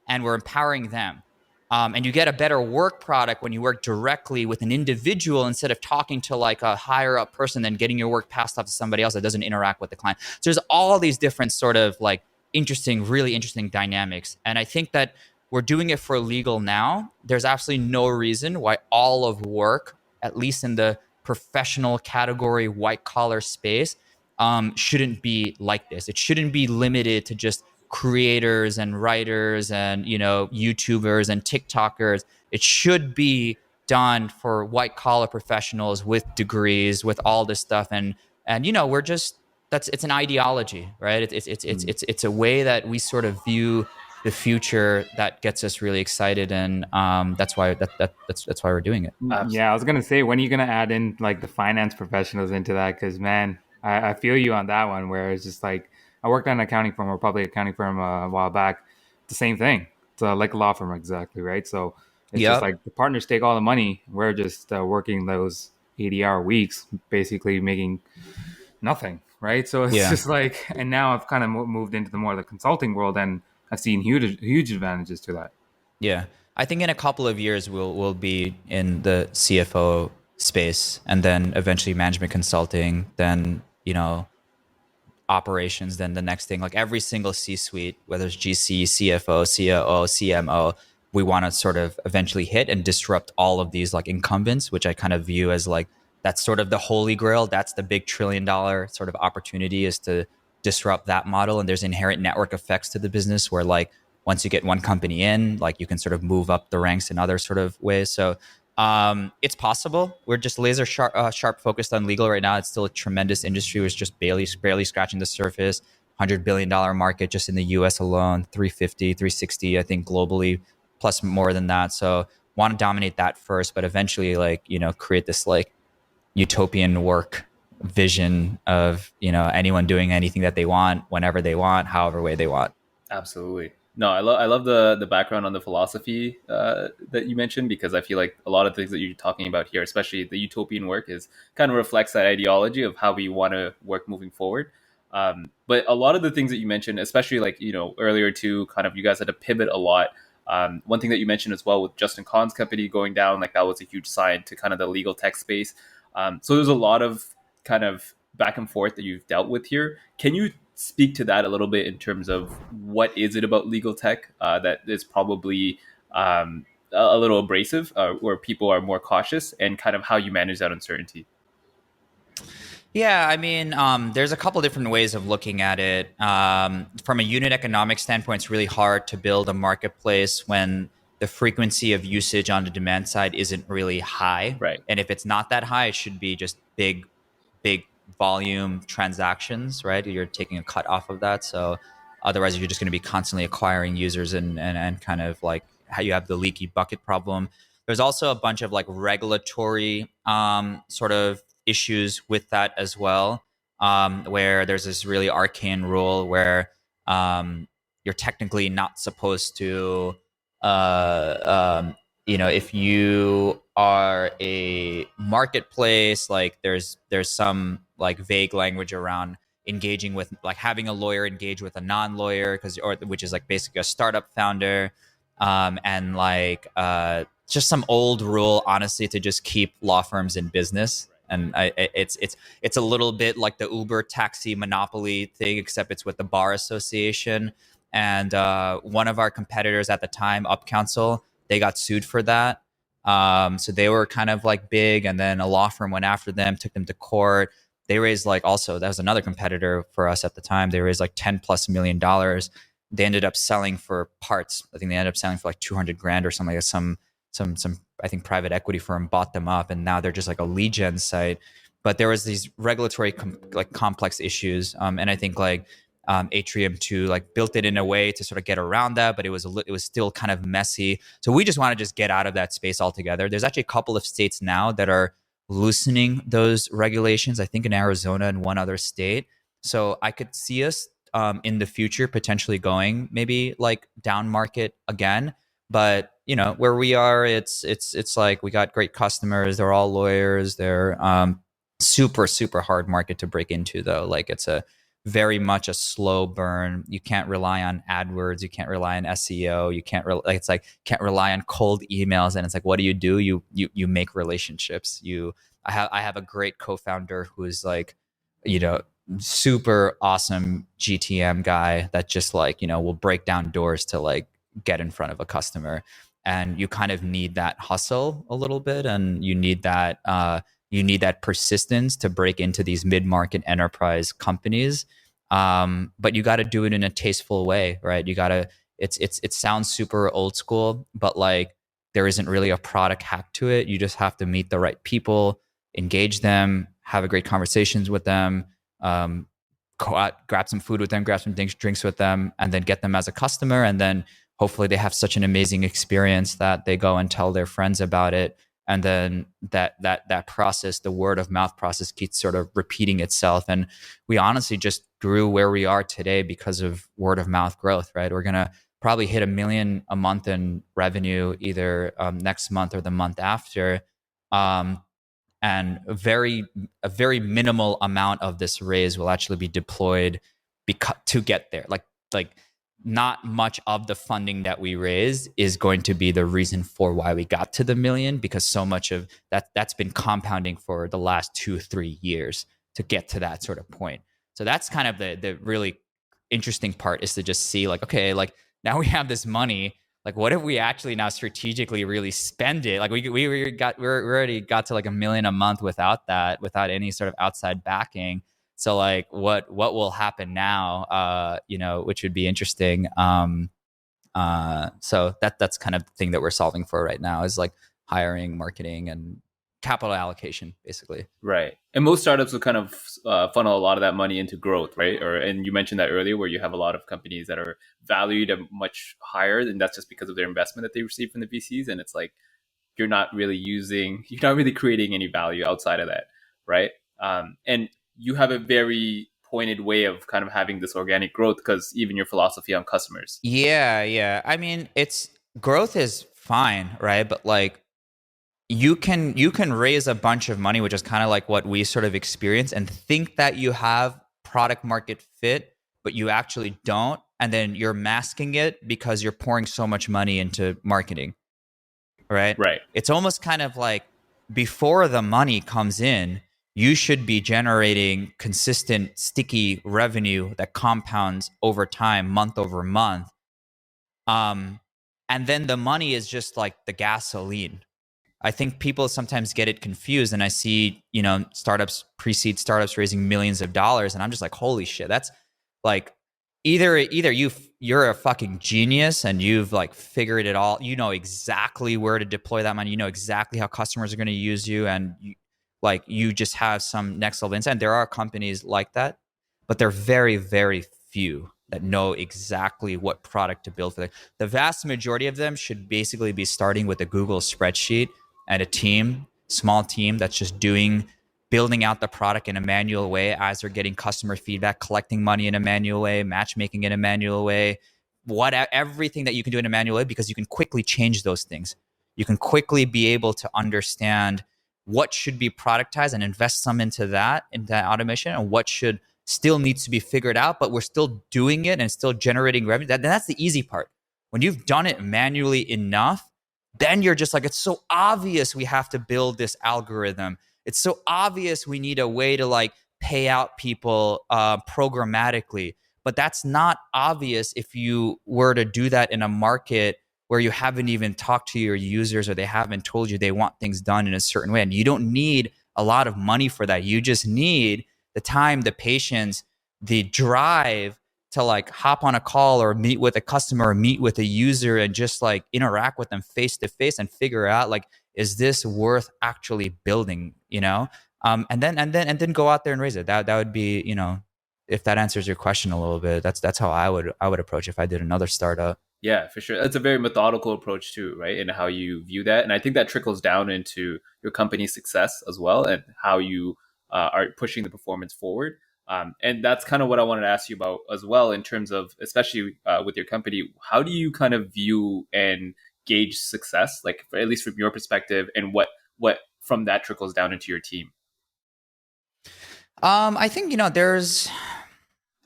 S3: and we're empowering them. And you get a better work product when you work directly with an individual instead of talking to like a higher up person, then getting your work passed off to somebody else that doesn't interact with the client. So there's all these different sort of like really interesting dynamics. And I think that we're doing it for legal now. There's absolutely no reason why all of work, at least in the professional category, white collar space, shouldn't be like this. It shouldn't be limited to just creators and writers and YouTubers and TikTokers. It should be done for white collar professionals with degrees, with all this stuff. And we're just it's an ideology, right? It's a way that we sort of view the future that gets us really excited, and that's why we're doing it.
S2: Yeah, I was gonna say, when are you gonna add in like the finance professionals into that? Because man, I feel you on that one. Where it's just like I worked at an accounting firm, or public accounting firm, a while back. The same thing. It's like a law firm, exactly, right? So it's just like the partners take all the money. We're just working those 80-hour weeks, basically making nothing, right? So it's
S3: Yeah.
S2: just like, and now I've kind of moved into the more of the consulting world, and I've seen huge advantages to that.
S3: Yeah. I think in a couple of years we'll be in the CFO space, and then eventually management consulting, then, operations, then the next thing, like every single C-suite, whether it's GC, CFO, COO, CMO, we want to sort of eventually hit and disrupt all of these like incumbents, which I kind of view as like, that's sort of the holy grail. That's the big $1 trillion sort of opportunity, is to disrupt that model. And there's inherent network effects to the business where like once you get one company in, like you can sort of move up the ranks in other sort of ways. So it's possible. We're just laser sharp focused on legal right now. It's still a tremendous industry. We're just barely scratching the surface. $100 billion market just in the US alone, 350, 360, I think globally, plus more than that. So want to dominate that first, but eventually create this like utopian work vision of, anyone doing anything that they want, whenever they want, however way they want.
S1: Absolutely. No, I love the background on the philosophy that you mentioned, because I feel like a lot of things that you're talking about here, especially the utopian work, is kind of reflects that ideology of how we want to work moving forward. But a lot of the things that you mentioned, especially like earlier too, kind of you guys had to pivot a lot. One thing that you mentioned as well with Justin Kahn's company going down, like that was a huge sign to kind of the legal tech space. So there's a lot of kind of back and forth that you've dealt with here. Can you speak to that a little bit in terms of what is it about legal tech that is probably a little abrasive, where people are more cautious, and kind of how you manage that uncertainty?
S3: Yeah, I mean, there's a couple different ways of looking at it. From a unit economic standpoint, it's really hard to build a marketplace when the frequency of usage on the demand side isn't really high.
S1: Right.
S3: And if it's not that high, it should be just big volume transactions, right? You're taking a cut off of that. So otherwise, you're just going to be constantly acquiring users and kind of like how you have the leaky bucket problem. There's also a bunch of like regulatory sort of issues with that as well, where there's this really arcane rule where you're technically not supposed to if you are a marketplace, like there's some like vague language around engaging with, like having a lawyer engage with a non-lawyer, which is like basically a startup founder, and like just some old rule, honestly, to just keep law firms in business. And it's a little bit like the Uber taxi monopoly thing, except it's with the bar association. And one of our competitors at the time, Counsel, they got sued for that. So they were kind of like big, and then a law firm went after them, took them to court. They raised like, also, that was another competitor for us at the time. They raised like $10+ million. They ended up selling for parts. I think they ended up selling for like 200 grand or something like that. Some I think private equity firm bought them up, and now they're just like a lead gen site. But there was these regulatory complex issues, and I think like Atrium 2 like built it in a way to sort of get around that, but it was still kind of messy. So we just want to just get out of that space altogether. There's actually a couple of states now that are loosening those regulations, I think in Arizona and one other state. So I could see us in the future potentially going maybe like down market again. But where we are, it's like we got great customers. They're all lawyers. They're super hard market to break into, though. Like it's a very much a slow burn. You can't rely on AdWords. You can't rely on SEO. You can't can't rely on cold emails. And it's like, what do? You make relationships. I have a great co-founder who is like, super awesome GTM guy that just like, will break down doors to like get in front of a customer. And you kind of need that hustle a little bit, and you need that persistence to break into these mid-market enterprise companies. But you got to do it in a tasteful way, right? You got to. It sounds super old school, but like there isn't really a product hack to it. You just have to meet the right people, engage them, have a great conversations with them, go out, grab some food with them, grab some drinks with them, and then get them as a customer. And then hopefully they have such an amazing experience that they go and tell their friends about it. And then that process, the word of mouth process, keeps sort of repeating itself. And we honestly just grew where we are today because of word of mouth growth, right? We're going to probably hit $1 million a month in revenue either next month or the month after. and a very minimal amount of this raise will actually be deployed to get there. Like not much of the funding that we raised is going to be the reason for why we got to the $1 million, because so much of that's been compounding for the last 2-3 years to get to that sort of point. So that's kind of the really interesting part, is to just see like, okay, like now we have this money. Like, what if we actually now strategically really spend it? Like we already got to like $1 million a month without any sort of outside backing. So like, what will happen now? Which would be interesting. So that's kind of the thing that we're solving for right now, is like hiring, marketing, and capital allocation, basically.
S1: Right. And most startups will kind of funnel a lot of that money into growth, right? And you mentioned that earlier, where you have a lot of companies that are valued at much higher, and that's just because of their investment that they receive from the VCs. And it's like, you're not really creating any value outside of that, right? And you have a very pointed way of kind of having this organic growth, because even your philosophy on customers.
S3: Yeah. I mean, growth is fine, right? But like, you can raise a bunch of money, which is kind of like what we sort of experience, and think that you have product market fit, but you actually don't. And then you're masking it because you're pouring so much money into marketing, right?
S1: Right.
S3: It's almost kind of like, before the money comes in, you should be generating consistent, sticky revenue that compounds over time, month over month. And then the money is just like the gasoline. I think people sometimes get it confused, and I see, pre-seed startups raising millions of dollars, and I'm just like, holy shit, that's like, either you're a fucking genius and you've like figured it all, you know exactly where to deploy that money, you know exactly how customers are going to use you, and you just have some next level insight. And there are companies like that, but they're very, very few that know exactly what product to build for them. The vast majority of them should basically be starting with a Google spreadsheet and a small team that's just building out the product in a manual way as they're getting customer feedback, collecting money in a manual way, matchmaking in a manual way, everything that you can do in a manual way, because you can quickly change those things. You can quickly be able to understand what should be productized and invest some into that automation, and what still needs to be figured out, but we're still doing it and still generating revenue. That's the easy part. When you've done it manually enough, then you're just like, it's so obvious we have to build this algorithm. It's so obvious we need a way to like pay out people programmatically. But that's not obvious if you were to do that in a market where you haven't even talked to your users, or they haven't told you they want things done in a certain way. And you don't need a lot of money for that. You just need the time, the patience, the drive to like hop on a call or meet with a customer or meet with a user and just like interact with them face to face and figure out like, is this worth actually building, and then go out there and raise it. That would be, if that answers your question a little bit, that's how I would approach it if I did another startup.
S1: Yeah, for sure. That's a very methodical approach too, right? And how you view that. And I think that trickles down into your company's success as well, and how you are pushing the performance forward. And that's kind of what I wanted to ask you about as well, in terms of, especially with your company, how do you kind of view and gauge success, like at least from your perspective, and what from that trickles down into your team?
S3: I think,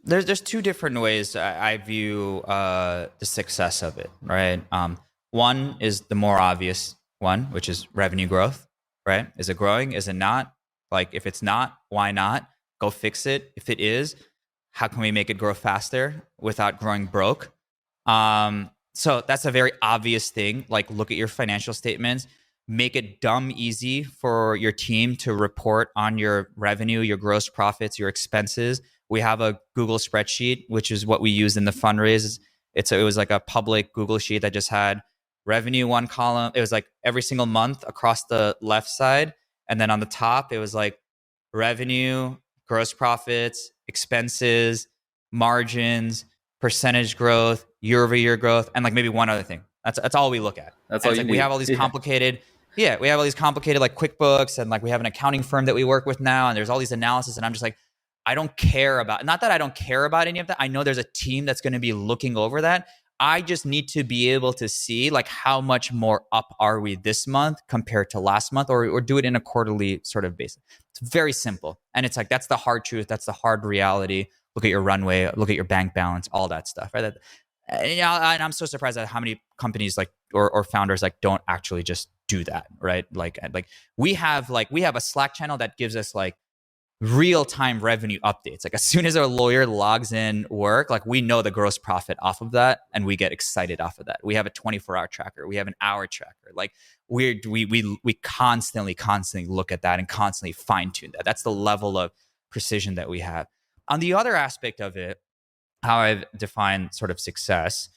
S3: there's two different ways I view the success of it, right? One is the more obvious one, which is revenue growth, right? Is it growing? Is it not? Like, if it's not, why not? Go fix it. If it is, how can we make it grow faster without growing broke? So that's a very obvious thing. Like, look at your financial statements, make it dumb easy for your team to report on your revenue, your gross profits, your expenses. We have a Google spreadsheet, which is what we use in the fundraise. It was like a public Google sheet that just had revenue, one column. It was like every single month across the left side. And then on the top, it was like revenue, gross profits, expenses, margins, percentage growth, year-over-year growth, and like maybe one other thing. That's all we look at.
S1: That's all you need.
S3: We have all these complicated, we have all these complicated like QuickBooks, and like we have an accounting firm that we work with now, and there's all these analysis, and I'm just like, I don't care about, not that I don't care about any of that. I know there's a team that's going to be looking over that. I just need to be able to see like how much more up are we this month compared to last month, or do it in a quarterly sort of basis. It's very simple. And it's like, that's the hard truth. That's the hard reality. Look at your runway, look at your bank balance, all that stuff, right? And I'm so surprised at how many companies like or founders like don't actually just do that, right? Like we have a Slack channel that gives us like real-time revenue updates. Like as soon as our lawyer logs in work, like we know the gross profit off of that, and we get excited off of that. We have a 24-hour tracker. We have an hour tracker. Like we constantly look at that and constantly fine-tune that. That's the level of precision that we have. On the other aspect of it, how I've defined sort of success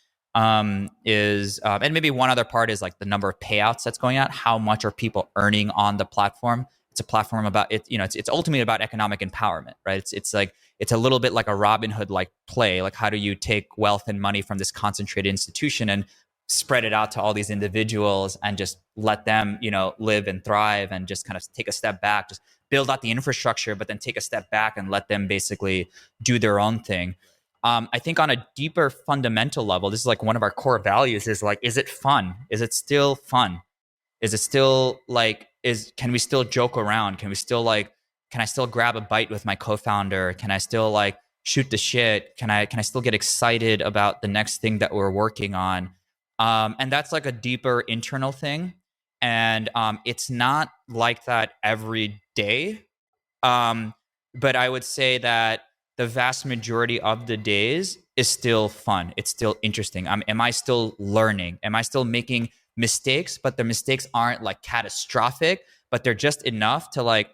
S3: is, and maybe one other part is like the number of payouts that's going out. How much are people earning on the platform? It's a platform about it, it's ultimately about economic empowerment, right? It's like, it's a little bit like a Robin Hood like play. Like how do you take wealth and money from this concentrated institution and spread it out to all these individuals and just let them, live and thrive, and just kind of take a step back, just build out the infrastructure, but then take a step back and let them basically do their own thing. I think on a deeper fundamental level, this is like one of our core values is like, is it fun? Is it still fun? Is it still like, can we still joke around? Can I still grab a bite with my co-founder? Can I still like shoot the shit? Can I still get excited about the next thing that we're working on? And that's like a deeper internal thing. And it's not like that every day. But I would say that the vast majority of the days is still fun. It's still interesting. Am I still learning? Am I still making mistakes? But the mistakes aren't like catastrophic, but they're just enough to like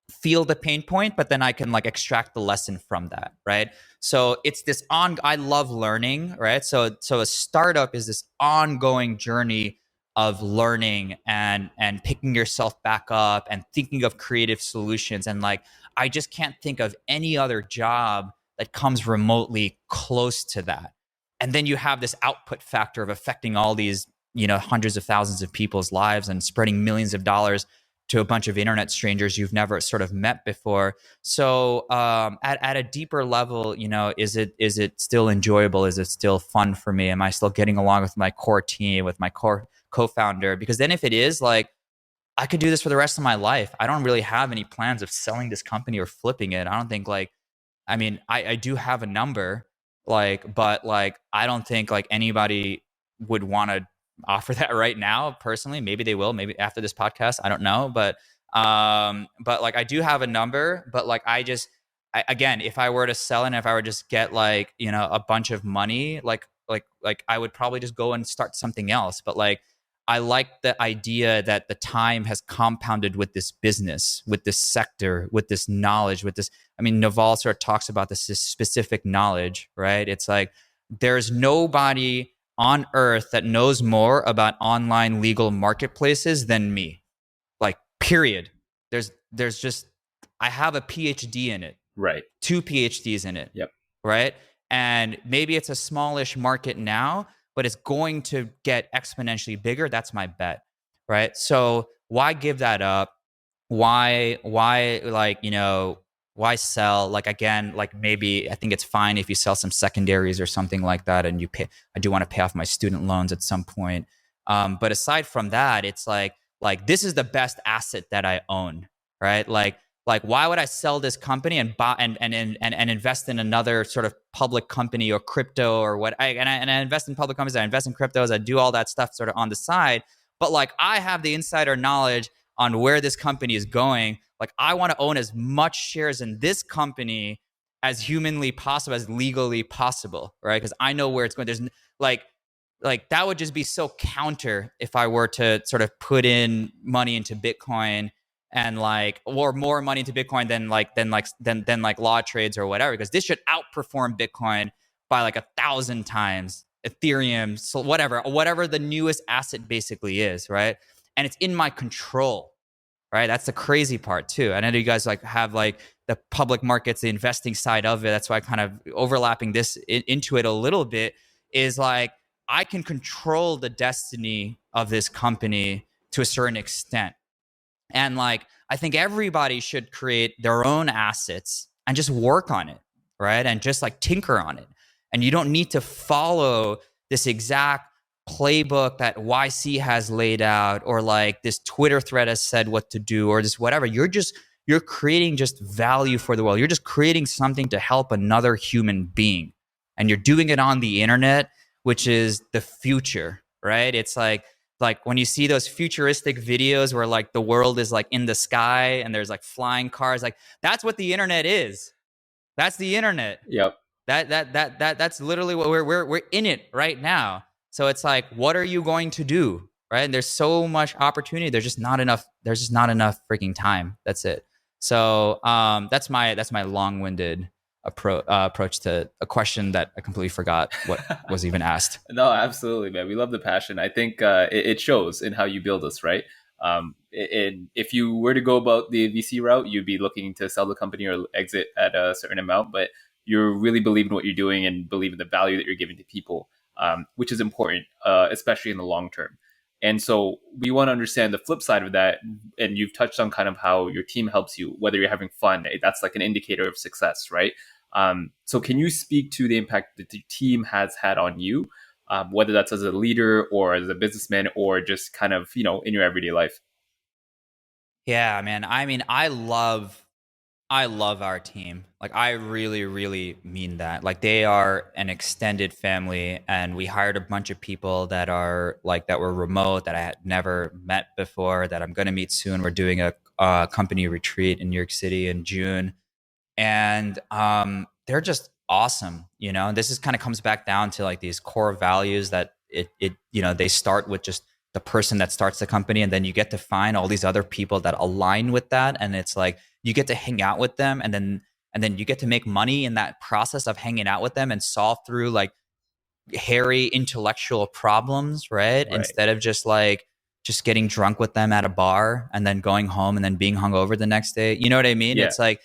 S3: feel the pain point, but then I can like extract the lesson from that, right? So it's this I love learning, right? So a startup is this ongoing journey of learning and picking yourself back up and thinking of creative solutions. And like, I just can't think of any other job that comes remotely close to that. And then you have this output factor of affecting all these, hundreds of thousands of people's lives and spreading millions of dollars to a bunch of internet strangers you've never sort of met before. So at a deeper level, is it still enjoyable? Is it still fun for me? Am I still getting along with my core team, with my core co-founder? Because then if it is, like, I could do this for the rest of my life. I don't really have any plans of selling this company or flipping it. I don't think I do have a number, but I don't think like anybody would want to offer that right now. Personally, maybe they will, maybe after this podcast, I don't know. But like I do have a number, but like again, if I were to sell and if I were to just get like, a bunch of money, like I would probably just go and start something else. But like, I like the idea that the time has compounded with this business, with this sector, with this knowledge, with this. I mean, Naval sort of talks about this specific knowledge, right? It's like there's nobody on earth that knows more about online legal marketplaces than me. Like, period. There's just, I have a PhD in it.
S1: Right.
S3: 2 PhDs in it.
S1: Yep.
S3: Right. And maybe it's a smallish market now, but it's going to get exponentially bigger. That's my bet, right? So why give that up? Why why sell? Like, again, like maybe I think it's fine if you sell some secondaries or something like that, and I do want to pay off my student loans at some point. But aside from that, it's like this is the best asset that I own, right? Like why would I sell this company and buy and invest in another sort of public company or crypto or what? I invest in public companies, I invest in cryptos, I do all that stuff sort of on the side. But like I have the insider knowledge on where this company is going. Like I want to own as much shares in this company as humanly possible, as legally possible, right? Because I know where it's going. There's like that would just be so counter if I were to sort of put in money into Bitcoin and or more money into Bitcoin than LawTrades or whatever, because this should outperform Bitcoin by like 1,000 times, Ethereum, so whatever the newest asset basically is, right? And it's in my control, right? That's the crazy part too. I know you guys have the public markets, the investing side of it. That's why kind of overlapping this into it a little bit is like I can control the destiny of this company to a certain extent. And I think everybody should create their own assets and just work on it, right? And just tinker on it. And you don't need to follow this exact playbook that YC has laid out, or like this Twitter thread has said what to do, or this whatever. You're creating just value for the world. You're just creating something to help another human being. And you're doing it on the internet, which is the future, right? It's like when you see those futuristic videos where like the world is like in the sky and there's like flying cars, like that's what the internet is. That's the internet.
S1: Yep.
S3: That's literally what we're in it right now. So it's like, what are you going to do? Right? And there's so much opportunity. There's just not enough freaking time. That's it. So that's my long-winded approach to a question that I completely forgot what was even asked.
S1: No, absolutely, man. We love the passion. I think it shows in how you build us, right? And if you were to go about the VC route, you'd be looking to sell the company or exit at a certain amount, but you're really believing what you're doing and believe in the value that you're giving to people, which is important, especially in the long term. And so we want to understand the flip side of that. And you've touched on kind of how your team helps you, whether you're having fun. That's like an indicator of success, right? So can you speak to the impact that the team has had on you, whether that's as a leader or as a businessman or just kind of, in your everyday life?
S3: Yeah, man. I mean, I love our team. Like, I really, really mean that. Like, they are an extended family, and we hired a bunch of people that are like, that were remote, that I had never met before, that I'm going to meet soon. We're doing a company retreat in New York City in June. And they're just awesome. This is kind of comes back down to like these core values that they start with just the person that starts the company, and then you get to find all these other people that align with that, and it's like you get to hang out with them, and then you get to make money in that process of hanging out with them and solve through like hairy intellectual problems, right? Instead of just getting drunk with them at a bar and then going home and then being hungover the next day. You know what I mean?
S1: Yeah.
S3: It's like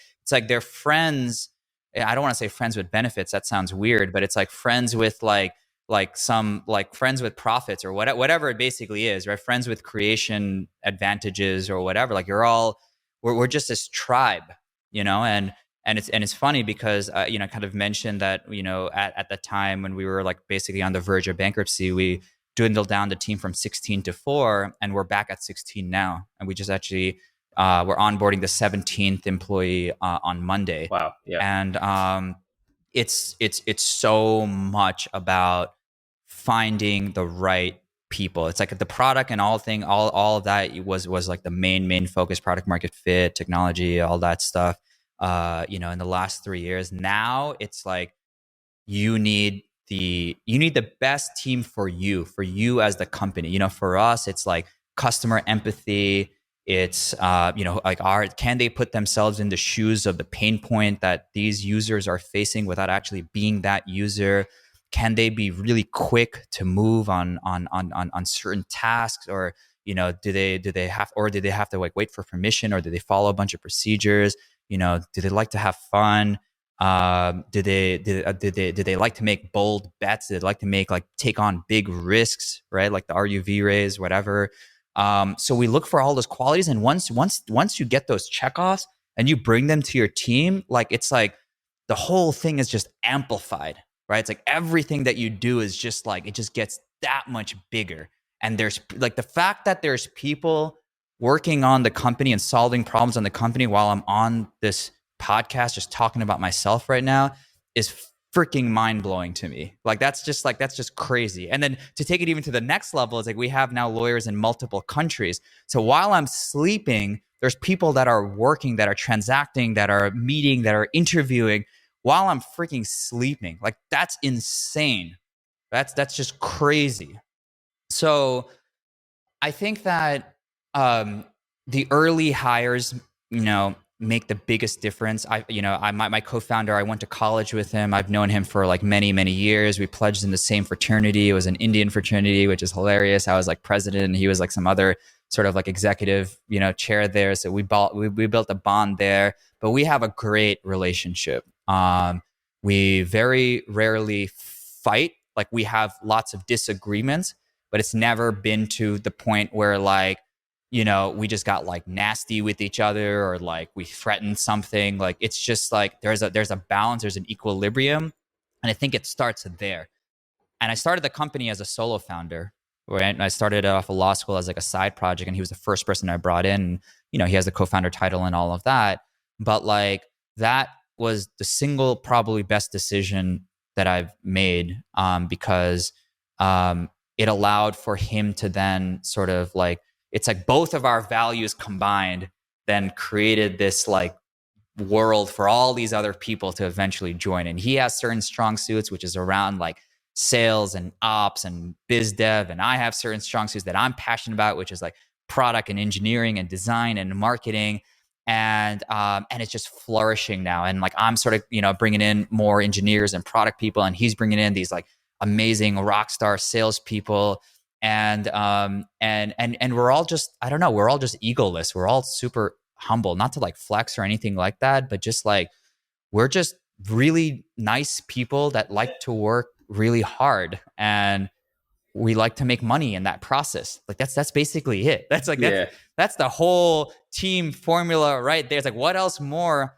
S3: they're friends. I don't want to say friends with benefits. That sounds weird, but it's like friends with like some like friends with profits or whatever it basically is, right? Friends with creation advantages or whatever. Like we're just this tribe, and it's funny because kind of mentioned that at the time when we were like basically on the verge of bankruptcy, we dwindled down the team from 16 to 4, and we're back at 16 now, and we just actually we're onboarding the 17th employee on Monday.
S1: Wow. Yeah.
S3: And it's so much about finding the right people. It's like the product and all of that was like the main focus, product market fit, technology, all that stuff. In the last 3 years. Now it's like you need the best team for you as the company. For us, it's like customer empathy. It's can they put themselves in the shoes of the pain point that these users are facing without actually being that user? Can they be really quick to move on certain tasks, or do they have to like wait for permission, or do they follow a bunch of procedures? Do they like to have fun? Do they like to make bold bets? Do they like to take on big risks, right? Like the RUV raise, whatever. So we look for all those qualities, and once you get those checkoffs and you bring them to your team, like it's like the whole thing is just amplified, right? It's like everything that you do is just like it just gets that much bigger. And there's like the fact that there's people working on the company and solving problems on the company while I'm on this podcast just talking about myself right now is freaking mind-blowing to me. That's just crazy. And then to take it even to the next level is like we have now lawyers in multiple countries. So while I'm sleeping, there's people that are working, that are transacting, that are meeting, that are interviewing while I'm freaking sleeping. Like that's insane. That's just crazy. So I think that the early hires, make the biggest difference. My co-founder, I went to college with him. I've known him for like many, many years. We pledged in the same fraternity. It was an Indian fraternity, which is hilarious. I was like president and he was like some other sort of like executive, chair there. So we built a bond there, but we have a great relationship. We very rarely fight. Like we have lots of disagreements, but it's never been to the point where like, we just got like nasty with each other or like we threatened something. Like it's just like there's a balance, there's an equilibrium. And I think it starts there. And I started the company as a solo founder, right? And I started it off of law school as like a side project, and he was the first person I brought in. He has the co-founder title and all of that. But like that was the single probably best decision that I've made, because it allowed for him to then sort of like, it's like both of our values combined then created this like world for all these other people to eventually join. And he has certain strong suits, which is around like sales and ops and biz dev. And I have certain strong suits that I'm passionate about, which is like product and engineering and design and marketing. And it's just flourishing now. And like, I'm sort of, bringing in more engineers and product people, and he's bringing in these like amazing rock star salespeople. And we're all just, I don't know, we're all just egoless. We're all super humble, not to like flex or anything like that, but just like, we're just really nice people that like to work really hard, and we like to make money in that process. Like that's basically it. That's like, that's the whole team formula right there. It's like, what else more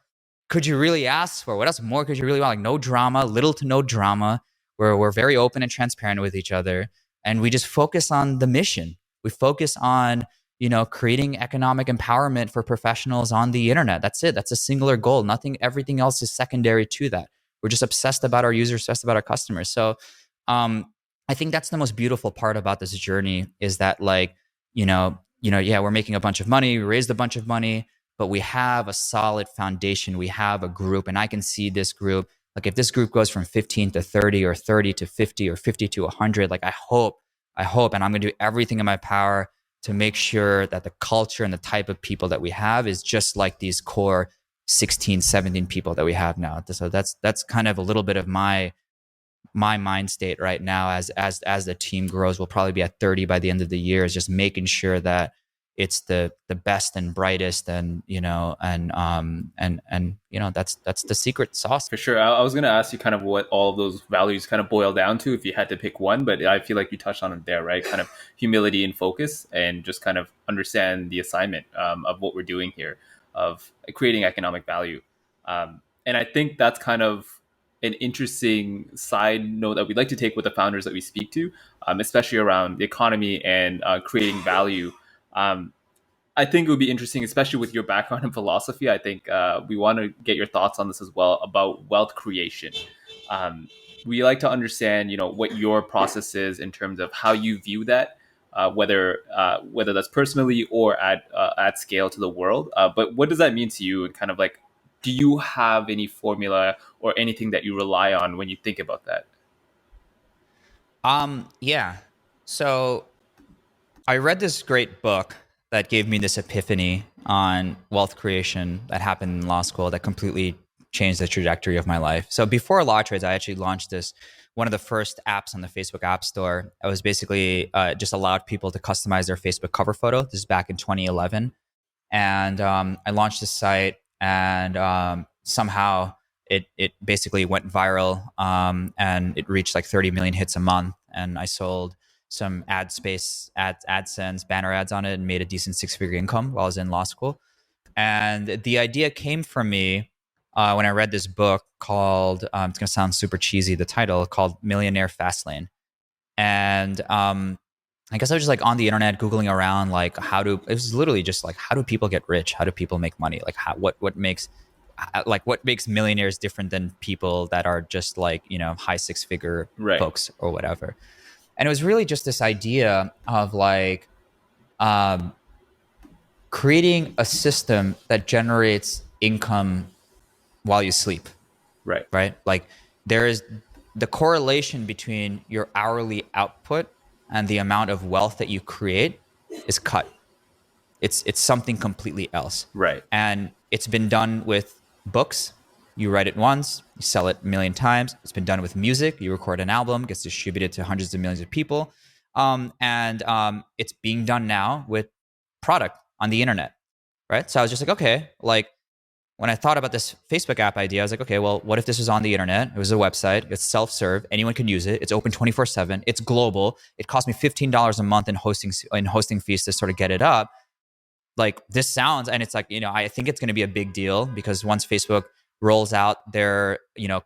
S3: could you really ask for? What else more could you really want? Like, no drama, little to no drama. We're very open and transparent with each other. And we just focus on the mission. We focus on, creating economic empowerment for professionals on the internet. That's it. That's a singular goal. Everything else is secondary to that. We're just obsessed about our users, obsessed about our customers. So, I think that's the most beautiful part about this journey, is that like, we're making a bunch of money, we raised a bunch of money, but we have a solid foundation. We have a group, and I can see this group. Like, if this group goes from 15 to 30 or 30 to 50 or 50 to 100, like I hope, and I'm going to do everything in my power to make sure that the culture and the type of people that we have is just like these core 16, 17 people that we have now. So that's kind of a little bit of my mind state right now as the team grows. We'll probably be at 30 by the end of the year, is just making sure that it's the best and brightest, and that's the secret sauce.
S1: For sure. I was going to ask you kind of what all of those values kind of boil down to if you had to pick one, but I feel like you touched on it there, right? Kind of humility and focus, and just kind of understand the assignment of what we're doing here, of creating economic value. And I think that's kind of an interesting side note that we'd like to take with the founders that we speak to, especially around the economy and creating value. I think it would be interesting, especially with your background in philosophy. I think we want to get your thoughts on this as well, about wealth creation. We like to understand, what your process is in terms of how you view that, whether that's personally or at scale to the world. But what does that mean to you? And kind of like, do you have any formula or anything that you rely on when you think about that?
S3: Yeah. So I read this great book that gave me this epiphany on wealth creation that happened in law school that completely changed the trajectory of my life. So before LawTrades, I actually launched one of the first apps on the Facebook App Store. I was basically just allowed people to customize their Facebook cover photo. This is back in 2011. And I launched this site, and somehow it basically went viral, and it reached like 30 million hits a month. And I sold some AdSense banner ads on it, and made a decent 6-figure income while I was in law school. And the idea came from me when I read this book called, it's going to sound super cheesy, the title, called Millionaire Fastlane. And I guess I was just like on the internet Googling around, like it was literally just like, how do people get rich? How do people make money? Like what makes millionaires different than people that are just like, high 6-figure folks or whatever. And it was really just this idea of like creating a system that generates income while you sleep. Right. Like, there is the correlation between your hourly output and the amount of wealth that you create is cut. It's something completely else.
S1: Right.
S3: And it's been done with books. You write it once, you sell it a million times. It's been done with music. You record an album, gets distributed to hundreds of millions of people. And it's being done now with product on the internet, right? So I was just like, okay, like when I thought about this Facebook app idea, I was like, okay, well, what if this was on the internet? It was a website. It's self-serve. Anyone can use it. It's open 24/7. It's global. It cost me $15 a month in hosting fees to sort of get it up. Like, this sounds, and it's like, I think it's going to be a big deal, because once Facebook rolls out their,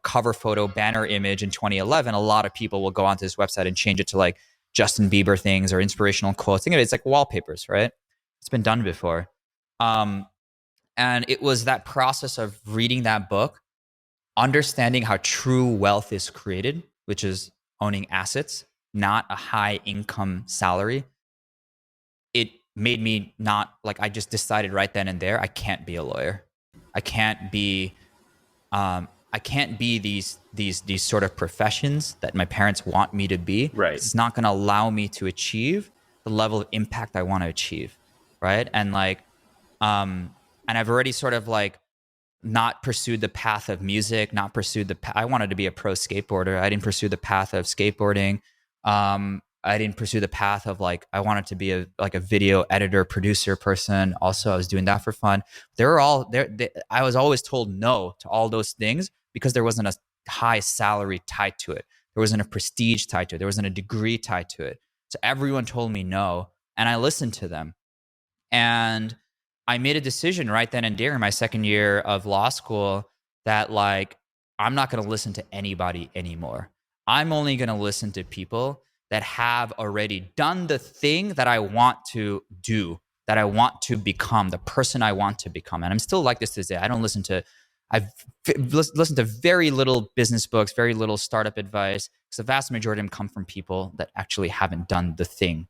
S3: cover photo banner image in 2011, a lot of people will go onto this website and change it to like Justin Bieber things or inspirational quotes. Think of it, it's like wallpapers, right? It's been done before. And it was that process of reading that book, understanding how true wealth is created, which is owning assets, not a high income salary. It made me not like, I just decided right then and there, I can't be a lawyer. I can't be these sort of professions that my parents want me to be.
S1: Right.
S3: It's not going to allow me to achieve the level of impact I want to achieve. Right. And like, and I've already sort of like not pursued the path of music, not pursued I wanted to be a pro skateboarder. I didn't pursue the path of skateboarding. I didn't pursue the path of like, I wanted to be a video editor, producer person. Also, I was doing that for fun. I was always told no to all those things because there wasn't a high salary tied to it. There wasn't a prestige tied to it. There wasn't a degree tied to it. So everyone told me no, and I listened to them. And I made a decision right then and there in my second year of law school that like, I'm not going to listen to anybody anymore. I'm only going to listen to people that have already done the thing that I want to do, that I want to become, the person I want to become. And I'm still like this today. I've listened to very little business books, very little startup advice, because the vast majority of them come from people that actually haven't done the thing,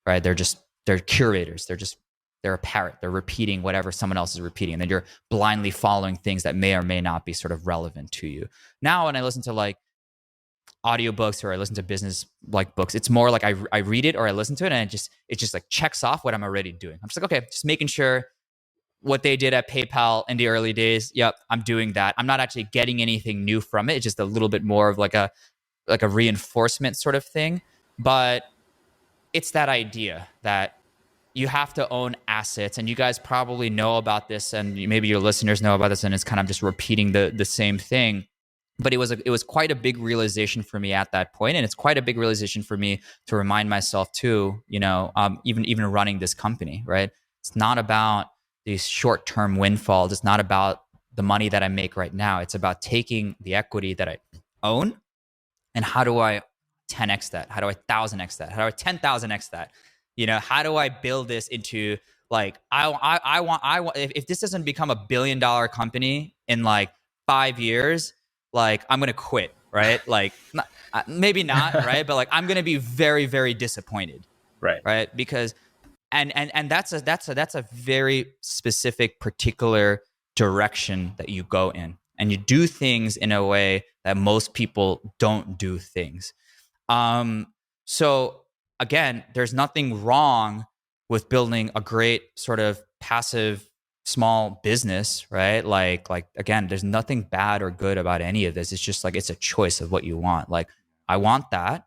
S3: right? They're curators. They're a parrot. They're repeating whatever someone else is repeating. And then you're blindly following things that may or may not be sort of relevant to you. Now, when I listen to like audiobooks or I listen to business like books, it's more like I read it or I listen to it and it just like checks off what I'm already doing. I'm just like, okay, just making sure what they did at PayPal in the early days. Yep, I'm doing that. I'm not actually getting anything new from it. It's just a little bit more of like a reinforcement sort of thing. But it's that idea that you have to own assets, and you guys probably know about this, and maybe your listeners know about this, and it's kind of just repeating the same thing. But it was quite a big realization for me at that point, and it's quite a big realization for me to remind myself too. Even running this company, right? It's not about these short-term windfalls. It's not about the money that I make right now. It's about taking the equity that I own, and how do I 10x that? How do I 1000x that? How do I 10,000x that? How do I build this into like, I want, if this doesn't become $1 billion company in like 5 years, like I'm going to quit, right? Like maybe not, right? But like, I'm going to be very, very disappointed. Right. Because, and that's a very specific, particular direction that you go in, and you do things in a way that most people don't do things. So again, there's nothing wrong with building a great sort of passive small business, right? Like again, there's nothing bad or good about any of this. It's just like, it's a choice of what you want. Like, I want that.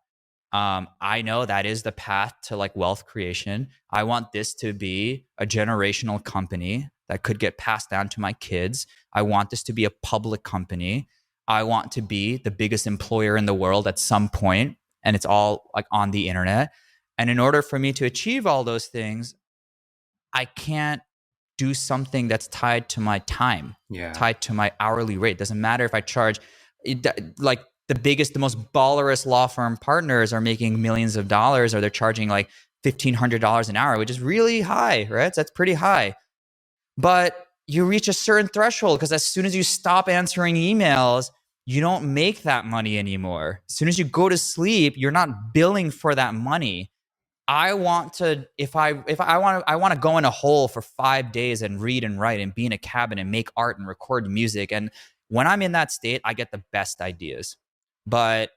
S3: I know that is the path to like wealth creation. I want this to be a generational company that could get passed down to my kids. I want this to be a public company. I want to be the biggest employer in the world at some point, and it's all like on the internet. And in order for me to achieve all those things, I can't do something that's tied to my time, tied to my hourly rate. Doesn't matter if I charge, like the most ballerous law firm partners are making millions of dollars, or they're charging like $1,500 an hour, which is really high, right? So that's pretty high. But you reach a certain threshold, because as soon as you stop answering emails, you don't make that money anymore. As soon as you go to sleep, you're not billing for that money. I want to, I want to go in a hole for 5 days and read and write and be in a cabin and make art and record music. And when I'm in that state, I get the best ideas. But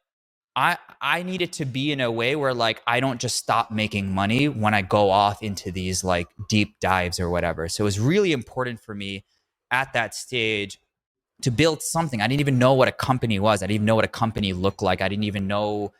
S3: I need it to be in a way where like, I don't just stop making money when I go off into these like deep dives or whatever. So it was really important for me at that stage to build something. I didn't even know what a company was. I didn't even know what a company looked like. I didn't know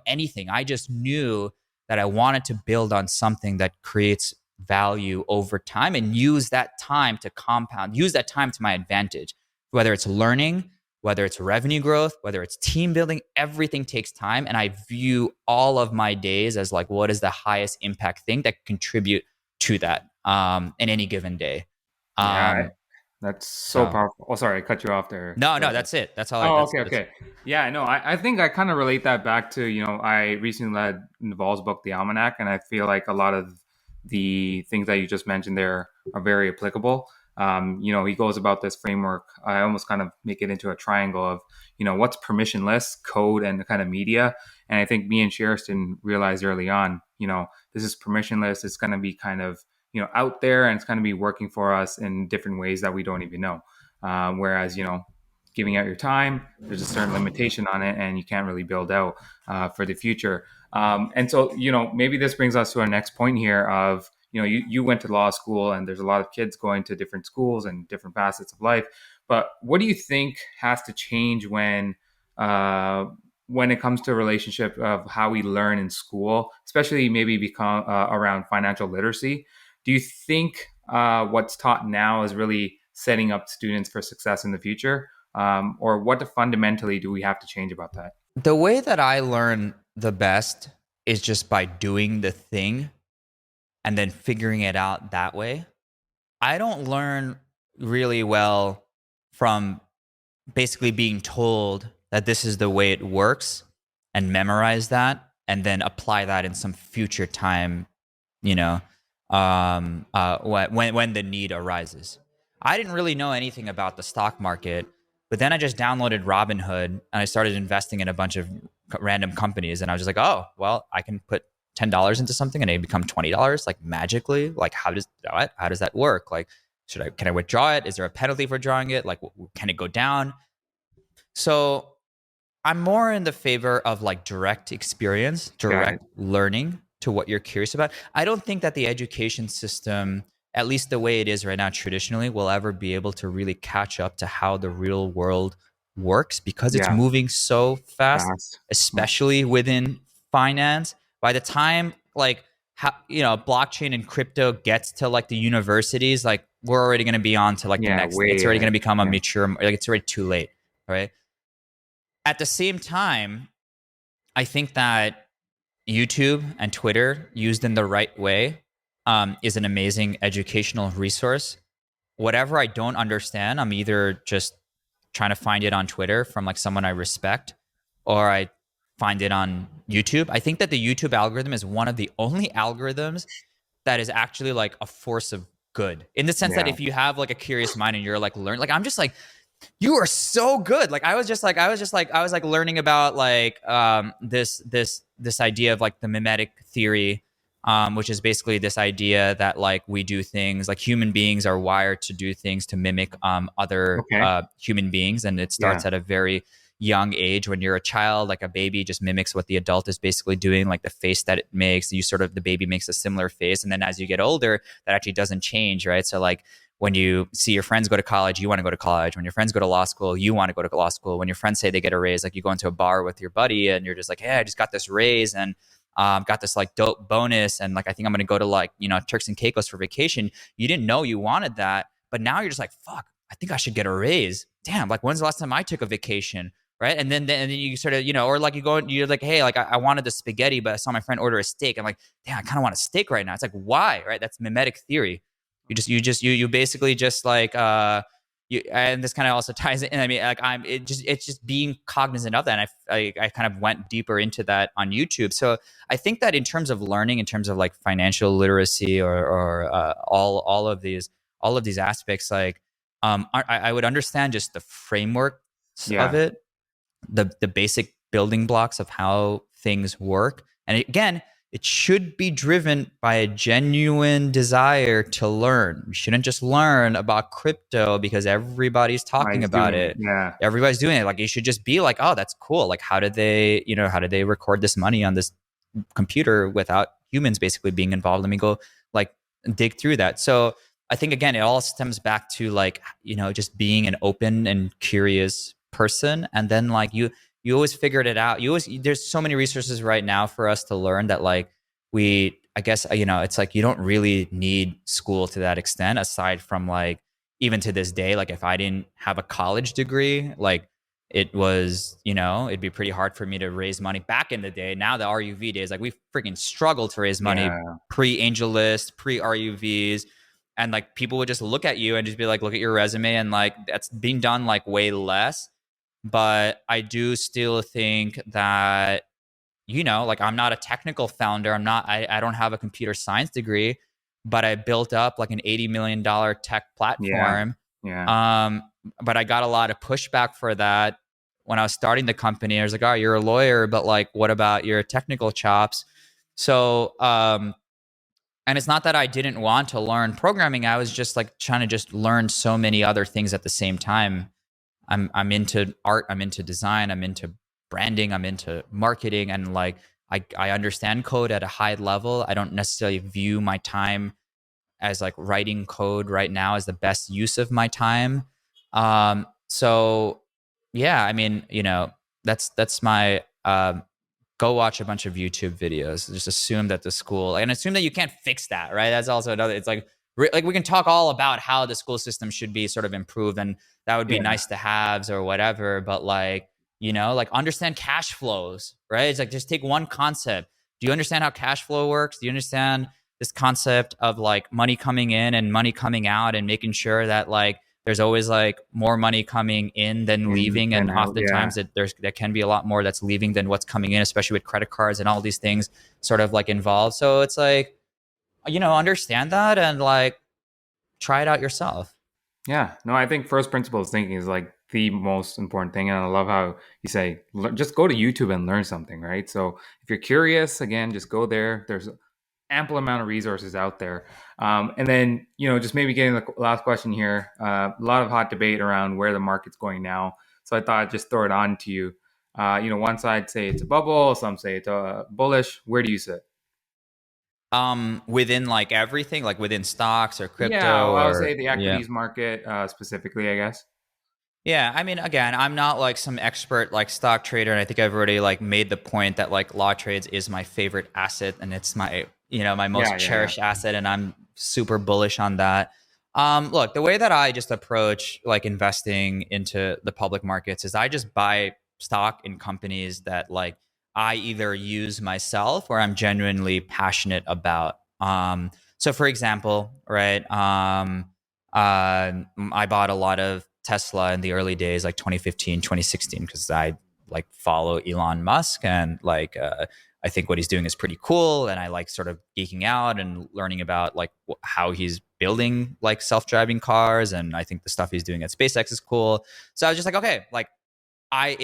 S3: anything. I just knew that I wanted to build on something that creates value over time, and use that time to compound, use that time to my advantage, whether it's learning, whether it's revenue growth, whether it's team building. Everything takes time. And I view all of my days as like, what is the highest impact thing that contribute to that in any given day?
S2: That's so
S3: So
S2: powerful. Oh, sorry, I cut you off there.
S3: no,
S2: Go
S3: no,
S2: ahead.
S3: that's it. That's all I.
S2: Oh,
S3: That's
S2: okay,
S3: that's
S2: okay. Yeah, no, I think I kind of relate that back to, I recently read Naval's book, The Almanac, and I feel like a lot of the things that you just mentioned there are very applicable. He goes about this framework. I almost kind of make it into a triangle of, what's permissionless, code, and the kind of media. And I think me and Sheriston realized early on, this is permissionless. It's going to be kind of, out there, and it's going to be working for us in different ways that we don't even know. Whereas, giving out your time, there's a certain limitation on it, and you can't really build out for the future. And so, maybe this brings us to our next point here of, you went to law school, and there's a lot of kids going to different schools and different facets of life. But what do you think has to change when it comes to a relationship of how we learn in school, especially maybe become around financial literacy? Do you think what's taught now is really setting up students for success in the future? Or what fundamentally do we have to change about that?
S3: the way that I learn the best is just by doing the thing and then figuring it out that way. I don't learn really well from basically being told that this is the way it works and memorize that and then apply that in some future time, you know, when the need arises. I didn't really know anything about the stock market, but then I just downloaded Robinhood and I started investing in a bunch of random companies, and I was just like, oh, well, I can put $10 into something and it become $20 like magically. Like, how does that work? Like, can I withdraw it? Is there a penalty for drawing it? Like, can it go down? So I'm more in the favor of like direct experience, direct learning to what you're curious about. I don't think that the education system, at least the way it is right now traditionally, will ever be able to really catch up to how the real world works because it's
S2: Yeah,
S3: moving so fast,
S2: fast.
S3: especially within finance. By the time like blockchain and crypto gets to like the universities, like we're already going to be on to like the
S2: Yeah,
S3: next. It's
S2: way
S3: already going
S2: ahead.
S3: to become a
S2: Yeah,
S3: mature. Like it's already too late, right? At the same time, I think that YouTube and Twitter, used in the right way, is an amazing educational resource. Whatever I don't understand, I'm either just trying to find it on Twitter from like someone I respect, or I find it on YouTube. I think that the YouTube algorithm is one of the only algorithms that is actually like a force of good, in the sense that
S2: yeah.
S3: if you have like a curious mind and you're like like I'm just like, you are so good. Like I was like learning about like this idea of like the mimetic theory, which is basically this idea that like we do things like human beings are wired to do things to mimic other
S2: Okay.
S3: human beings, and it
S2: Yeah.
S3: starts at a very young age. When you're a child, like a baby just mimics what the adult is basically doing, like the face that it makes. The baby makes a similar face, and then as you get older, that actually doesn't change, right? So like when you see your friends go to college, you want to go to college. When your friends go to law school, you want to go to law school. When your friends say they get a raise, like you go into a bar with your buddy and you're just like, hey, I just got this raise and got this like dope bonus. And like, I think I'm going to go to like, Turks and Caicos for vacation. You didn't know you wanted that, but now you're just like, fuck, I think I should get a raise. Damn, like when's the last time I took a vacation? Right. And then you sort of, or like you're like, hey, like I wanted the spaghetti, but I saw my friend order a steak. I'm like, damn, I kind of want a steak right now. It's like, why? Right. That's mimetic theory. You basically just like and this kind of also ties in. I mean, like it's just being cognizant of that. And I kind of went deeper into that on YouTube. So I think that in terms of learning, in terms of like financial literacy or all of these aspects, like I would understand just the framework of
S2: Yeah.
S3: it, the basic building blocks of how things work. And again, it should be driven by a genuine desire to learn. We shouldn't just learn about crypto because everybody's talking
S2: Everybody's
S3: about
S2: doing it.
S3: it.
S2: Yeah.
S3: Everybody's doing it. Like you should just be like, oh, that's cool. Like how did they record this money on this computer without humans basically being involved? Let me go like dig through that. So I think again, it all stems back to like, just being an open and curious person. And then like you always figured it out. There's so many resources right now for us to learn that like I guess, it's like you don't really need school to that extent, aside from like, even to this day, like if I didn't have a college degree, like it was, it'd be pretty hard for me to raise money back in the day. Now the RUV days, like we freaking struggled to raise money
S2: Yeah.
S3: pre AngelList, pre RUVs. and like people would just look at you and just be like, look at your resume, and like that's being done like way less. But I do still think that, you know, like I'm not a technical founder. I don't have a computer science degree, but I built up like an $80 million tech platform.
S2: Yeah.
S3: But I got a lot of pushback for that when I was starting the company. I was like, oh, you're a lawyer, but like, what about your technical chops? So, and it's not that I didn't want to learn programming. I was just like trying to just learn so many other things at the same time. I'm into art, I'm into design, I'm into branding, I'm into marketing, and like I understand code at a high level. I don't necessarily view my time as like writing code right now as the best use of my time. So yeah, I mean, you know, that's my go watch a bunch of YouTube videos. Just assume that the school, and assume that you can't fix that, right? That's also another. It's like we can talk all about how the school system should be sort of improved, and that would be nice to haves or whatever. But like, you know, like understand cash flows, right? It's like just take one concept. Do you understand how cash flow works? Do you understand this concept of like money coming in and money coming out, and making sure that like there's always like more money coming in than leaving, and oftentimes there can be a lot more that's leaving than what's coming in, especially with credit cards and all these things sort of like involved. So it's like, you know, understand that and like try it out yourself.
S2: Yeah, no, I think first principles thinking is like the most important thing. And I love how you say, just go to YouTube and learn something, right? So if you're curious, again, just go there. There's ample amount of resources out there. And then, you know, just maybe getting the last question here, a lot of hot debate around where the market's going now. So I thought I'd just throw it on to you. You know, one side say it's a bubble, some say it's bullish. Where do you sit?
S3: Within like everything, like within stocks or crypto,
S2: Yeah, well, I would
S3: or
S2: say the equities market specifically, I guess.
S3: Yeah, I mean, again, I'm not like some expert like stock trader, and I think I've already like made the point that like LawTrades is my favorite asset, and it's my, you know, my most cherished asset, and I'm super bullish on that. Look, the way that I just approach like investing into the public markets is I just buy stock in companies that like I either use myself or I'm genuinely passionate about. So for example, right, I bought a lot of Tesla in the early days, like 2015, 2016, because I like follow Elon Musk, and like I think what he's doing is pretty cool, and I like sort of geeking out and learning about like how he's building like self-driving cars, and I think the stuff he's doing at SpaceX is cool. So I was just like, okay, like I'm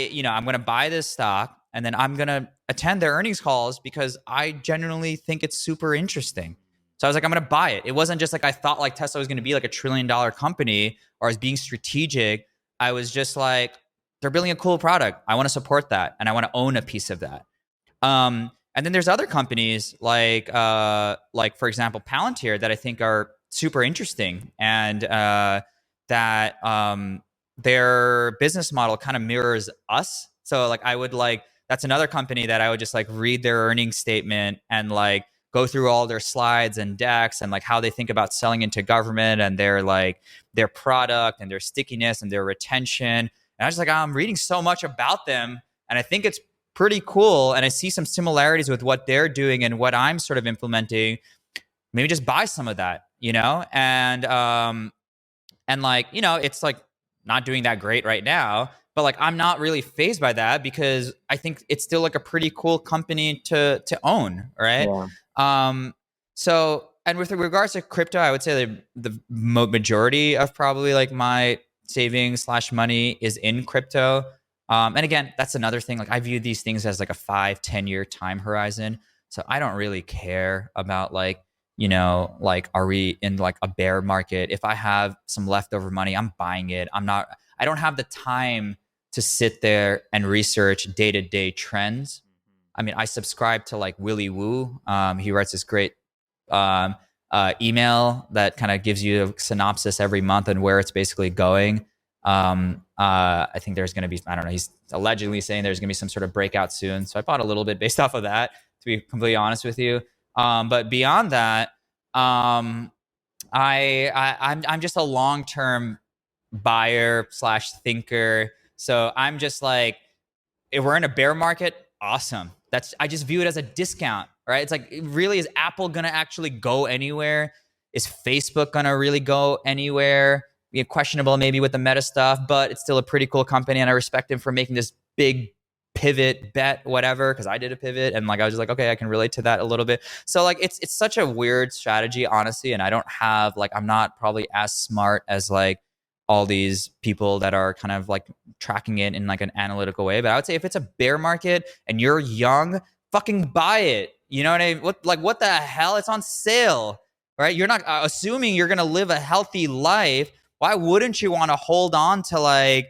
S3: going to buy this stock, and then I'm going to attend their earnings calls because I genuinely think it's super interesting. So I was like, I'm going to buy it. It wasn't just like I thought like Tesla was going to be like $1 trillion company, or as being strategic. I was just like, they're building a cool product. I want to support that, and I want to own a piece of that. And then there's other companies like for example, Palantir, that I think are super interesting, and that their business model kind of mirrors us. So like I would like, that's another company that I would just like read their earnings statement and like go through all their slides and decks and like how they think about selling into government, and their like their product and their stickiness and their retention. And I was like, I'm reading so much about them, and I think it's pretty cool, and I see some similarities with what they're doing and what I'm sort of implementing. Maybe just buy some of that, you know? And like, you know, it's like not doing that great right now, but like I'm not really fazed by that because I think it's still like a pretty cool company to own, right?
S2: Yeah.
S3: So, and with regards to crypto, I would say that the majority of probably like my savings / money is in crypto. And again, that's another thing. Like I view these things as like a 5-10 year time horizon. So I don't really care about like, you know, like, are we in like a bear market? If I have some leftover money, I'm buying it. I don't have the time to sit there and research day-to-day trends. I mean, I subscribe to like Willy Woo. He writes this great email that kind of gives you a synopsis every month and where it's basically going. I think there's going to be, I don't know, he's allegedly saying there's going to be some sort of breakout soon. So I bought a little bit based off of that, to be completely honest with you. But beyond that, I'm just a long-term buyer / thinker. So I'm just like, if we're in a bear market, awesome. I just view it as a discount, right? It's like, really, is Apple going to actually go anywhere? Is Facebook going to really go anywhere? Questionable maybe with the Meta stuff, but it's still a pretty cool company, and I respect him for making this big pivot bet, whatever, because I did a pivot, and like I was just like, okay, I can relate to that a little bit. So like it's such a weird strategy, honestly, and I don't have like, I'm not probably as smart as like all these people that are kind of like tracking it in like an analytical way. But I would say if it's a bear market and you're young, fucking buy it. You know what I mean? What the hell? It's on sale, right? You're not assuming you're gonna live a healthy life. Why wouldn't you want to hold on to like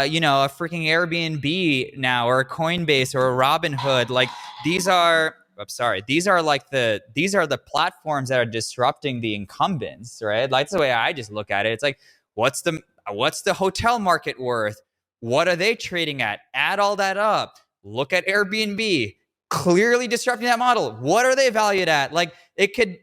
S3: you know, a freaking Airbnb now, or a Coinbase, or a Robinhood? Like these are, I'm sorry, these are the platforms that are disrupting the incumbents, right? Like, that's the way I just look at it. It's like, what's the hotel market worth? What are they trading at? Add all that up. Look at Airbnb, clearly disrupting that model. What are they valued at? Like it could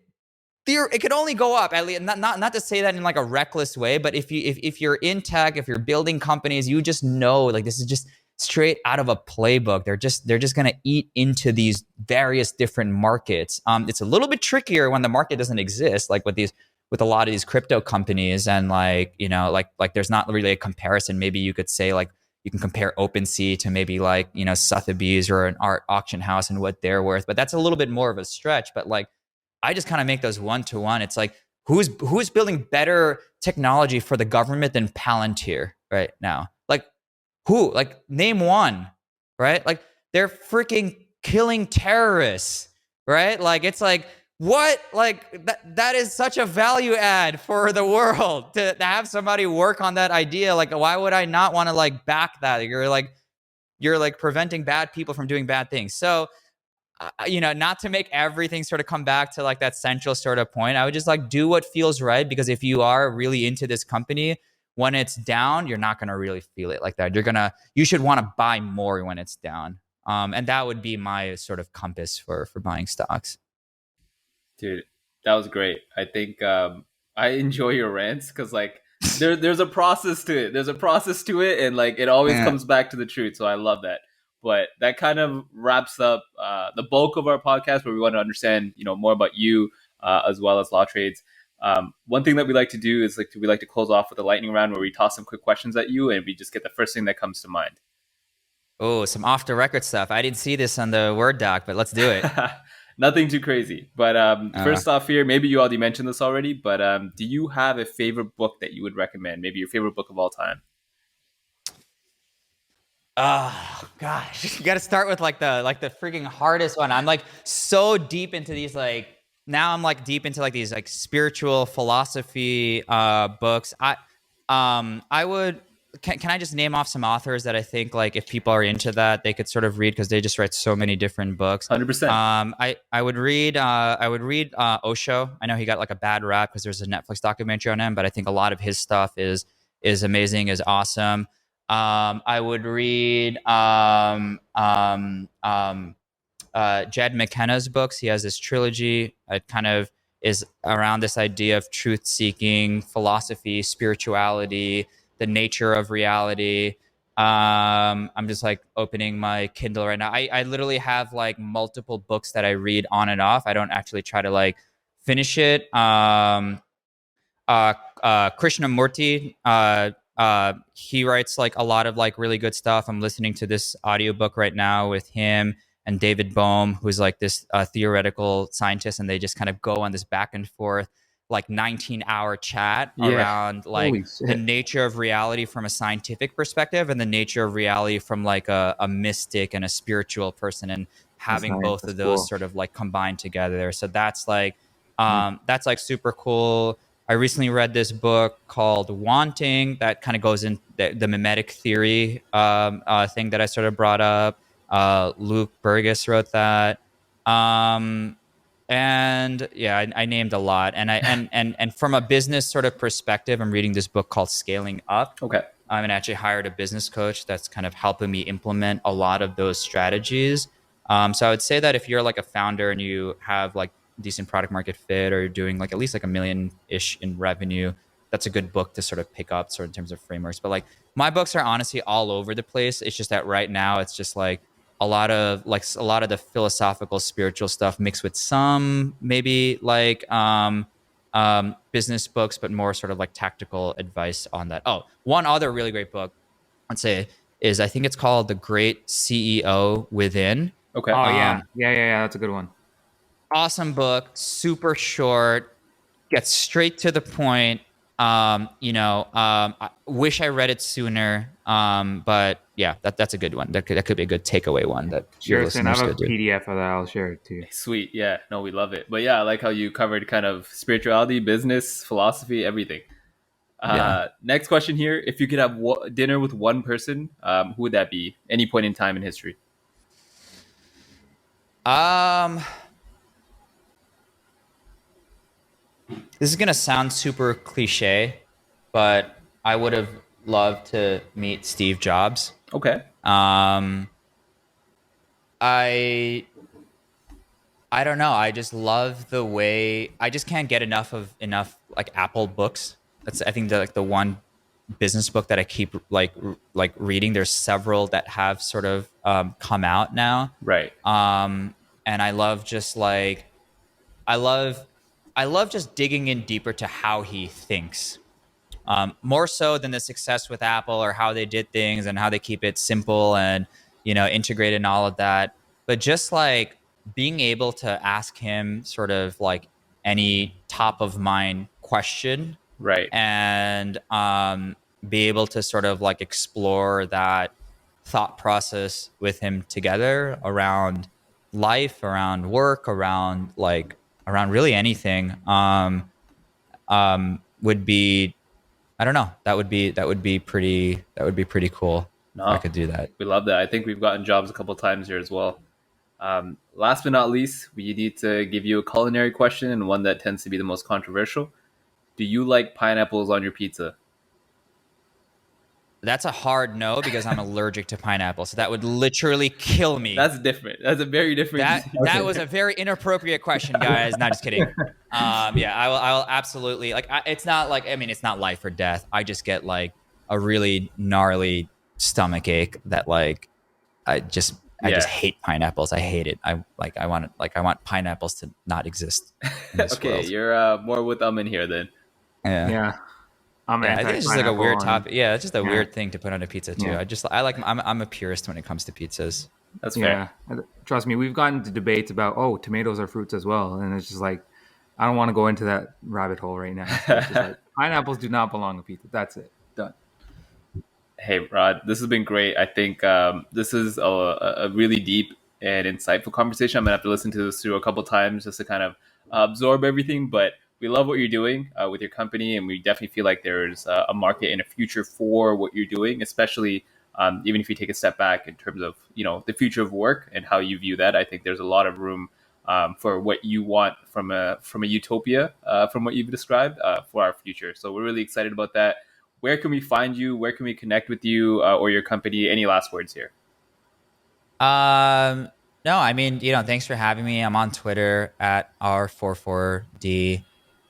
S3: only go up, at least. Not to say that in like a reckless way, but if you're in tech, if you're building companies, you just know like this is just straight out of a playbook. They're just going to eat into these various different markets. It's a little bit trickier when the market doesn't exist, like with a lot of these crypto companies, and like, you know, like there's not really a comparison. Maybe you could say like you can compare OpenSea to maybe like, you know, Sotheby's or an art auction house and what they're worth, but that's a little bit more of a stretch. But like, I just kind of make those one-to-one. It's like, who's building better technology for the government than Palantir right now? Like who? Like name one, right? Like they're freaking killing terrorists, right? Like it's like, what? Like that is such a value add for the world to have somebody work on that idea. Like, why would I not want to like back that? You're like preventing bad people from doing bad things. So you know, not to make everything sort of come back to like that central sort of point, I would just like do what feels right, because if you are really into this company, when it's down, you're not going to really feel it like that. You should want to buy more when it's down. And that would be my sort of compass for buying stocks.
S1: Dude, that was great. I think I enjoy your rants because like there's a process to it. There's a process to it, and like it always comes back to the truth. So I love that. But that kind of wraps up the bulk of our podcast, where we want to understand, you know, more about you as well as LawTrades. One thing that we like to do is we like to close off with a lightning round where we toss some quick questions at you, and we just get the first thing that comes to mind.
S3: Oh, some off the record stuff. I didn't see this on the Word doc, but let's do it.
S1: Nothing too crazy. But first off here, maybe you already mentioned this already, but do you have a favorite book that you would recommend? Maybe your favorite book of all time?
S3: Oh gosh, you got to start with like the freaking hardest one. I'm like so deep into these, like now I'm like deep into like these like spiritual philosophy books. I would can I just name off some authors that I think like if people are into that they could sort of read, because they just write so many different books.
S1: 100%.
S3: I would read Osho. I know he got like a bad rap because there's a Netflix documentary on him, but I think a lot of his stuff is amazing, is awesome. I would read Jed McKenna's books. He has this trilogy. It kind of is around this idea of truth-seeking, philosophy, spirituality, the nature of reality. I'm just like opening my Kindle right now. I literally have like multiple books that I read on and off. I don't actually try to like finish it. Krishnamurti, he writes like a lot of like really good stuff. I'm listening to this audiobook right now with him and David Bohm, who's like this theoretical scientist, and they just kind of go on this back and forth like 19-hour chat around like the nature of reality from a scientific perspective and the nature of reality from like a mystic and a spiritual person, and having both of those sort of like combined together. So that's like super cool. I recently read this book called Wanting that kind of goes in the mimetic theory thing that I sort of brought up. Luke Burgess wrote that. And yeah, I named a lot. And and from a business sort of perspective, I'm reading this book called Scaling Up.
S1: Okay.
S3: And actually hired a business coach that's kind of helping me implement a lot of those strategies. So I would say that if you're like a founder and you have like decent product market fit, or you're doing like at least like $1 million-ish in revenue, that's a good book to sort of pick up sort of in terms of frameworks. But like my books are honestly all over the place. It's just that right now it's just like a lot of the philosophical spiritual stuff mixed with some maybe like business books, but more sort of like tactical advice on that. Oh, one other really great book, I'd say, is I think it's called The Great CEO Within.
S1: Okay.
S2: Oh yeah. That's a good one.
S3: Awesome book, super short, gets straight to the point. I wish I read it sooner. But yeah, that's a good one. That could be a good takeaway one that your
S2: Sure, Sin. I
S3: listeners
S2: have a
S3: could do.
S2: PDF of that. I'll share it to you.
S1: Sweet. Yeah. No, we love it. But yeah, I like how you covered kind of spirituality, business, philosophy, everything. Next question here. If you could have dinner with one person, who would that be? Any point in time in history?
S3: This is gonna sound super cliche, but I would have loved to meet Steve Jobs.
S1: Okay.
S3: I don't know. I just love the way I just can't get enough like Apple books. That's I think the one business book that I keep like reading. There's several that have sort of come out now.
S1: Right.
S3: And I love just like I love just digging in deeper to how he thinks. More so than the success with Apple or how they did things and how they keep it simple and integrated and all of that. But just like being able to ask him sort of like any top of mind question,
S1: Right.
S3: and be able to sort of like explore that thought process with him together around life, around work, around really anything, would be, I don't know, that would be pretty cool.
S1: No,
S3: if I could do that.
S1: We love that. I think we've gotten Jobs a couple times here as well. Last but not least, we need to give you a culinary question, and one that tends to be the most controversial. Do you like pineapples on your pizza?
S3: That's a hard no, because I'm allergic to pineapple, so that would literally kill me.
S1: That's different. That's a very different.
S3: That was a very inappropriate question, guys. Not just kidding. Yeah, I will absolutely like. It's not like, I mean, it's not life or death. I just get like a really gnarly stomach ache that like I just hate pineapples. I hate it. I want pineapples to not exist in this
S1: Okay,
S3: world.
S1: you're more with in here then.
S2: Yeah.
S3: I think it's just like a weird topic. Yeah, it's just a
S2: Yeah.
S3: weird thing to put on a pizza too.
S2: Yeah.
S3: I'm a purist when it comes to pizzas.
S1: That's fair.
S2: Yeah. Trust me, we've gotten into debates about, tomatoes are fruits as well. And it's just like, I don't want to go into that rabbit hole right now. It's just like, pineapples do not belong on pizza. That's it. Done.
S1: Hey, Rod, this has been great. I think this is a really deep and insightful conversation. I'm going to have to listen to this through a couple times just to kind of absorb everything. But we love what you're doing with your company, and we definitely feel like there's a market and a future for what you're doing, especially even if you take a step back in terms of the future of work and how you view that. I think there's a lot of room for what you want from a utopia, from what you've described, for our future. So we're really excited about that. Where can we find you? Where can we connect with you or your company? Any last words here?
S3: No, I mean, thanks for having me. I'm on Twitter at R44D.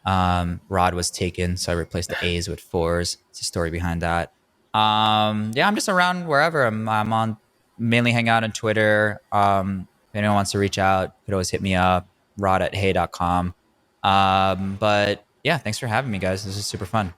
S3: Rod was taken, so I replaced the A's with fours. It's a story behind that. I'm just around wherever. I'm on, mainly hang out on Twitter. If anyone wants to reach out, you could always hit me up, rod@hey.com. But yeah, thanks for having me, guys. This is super fun.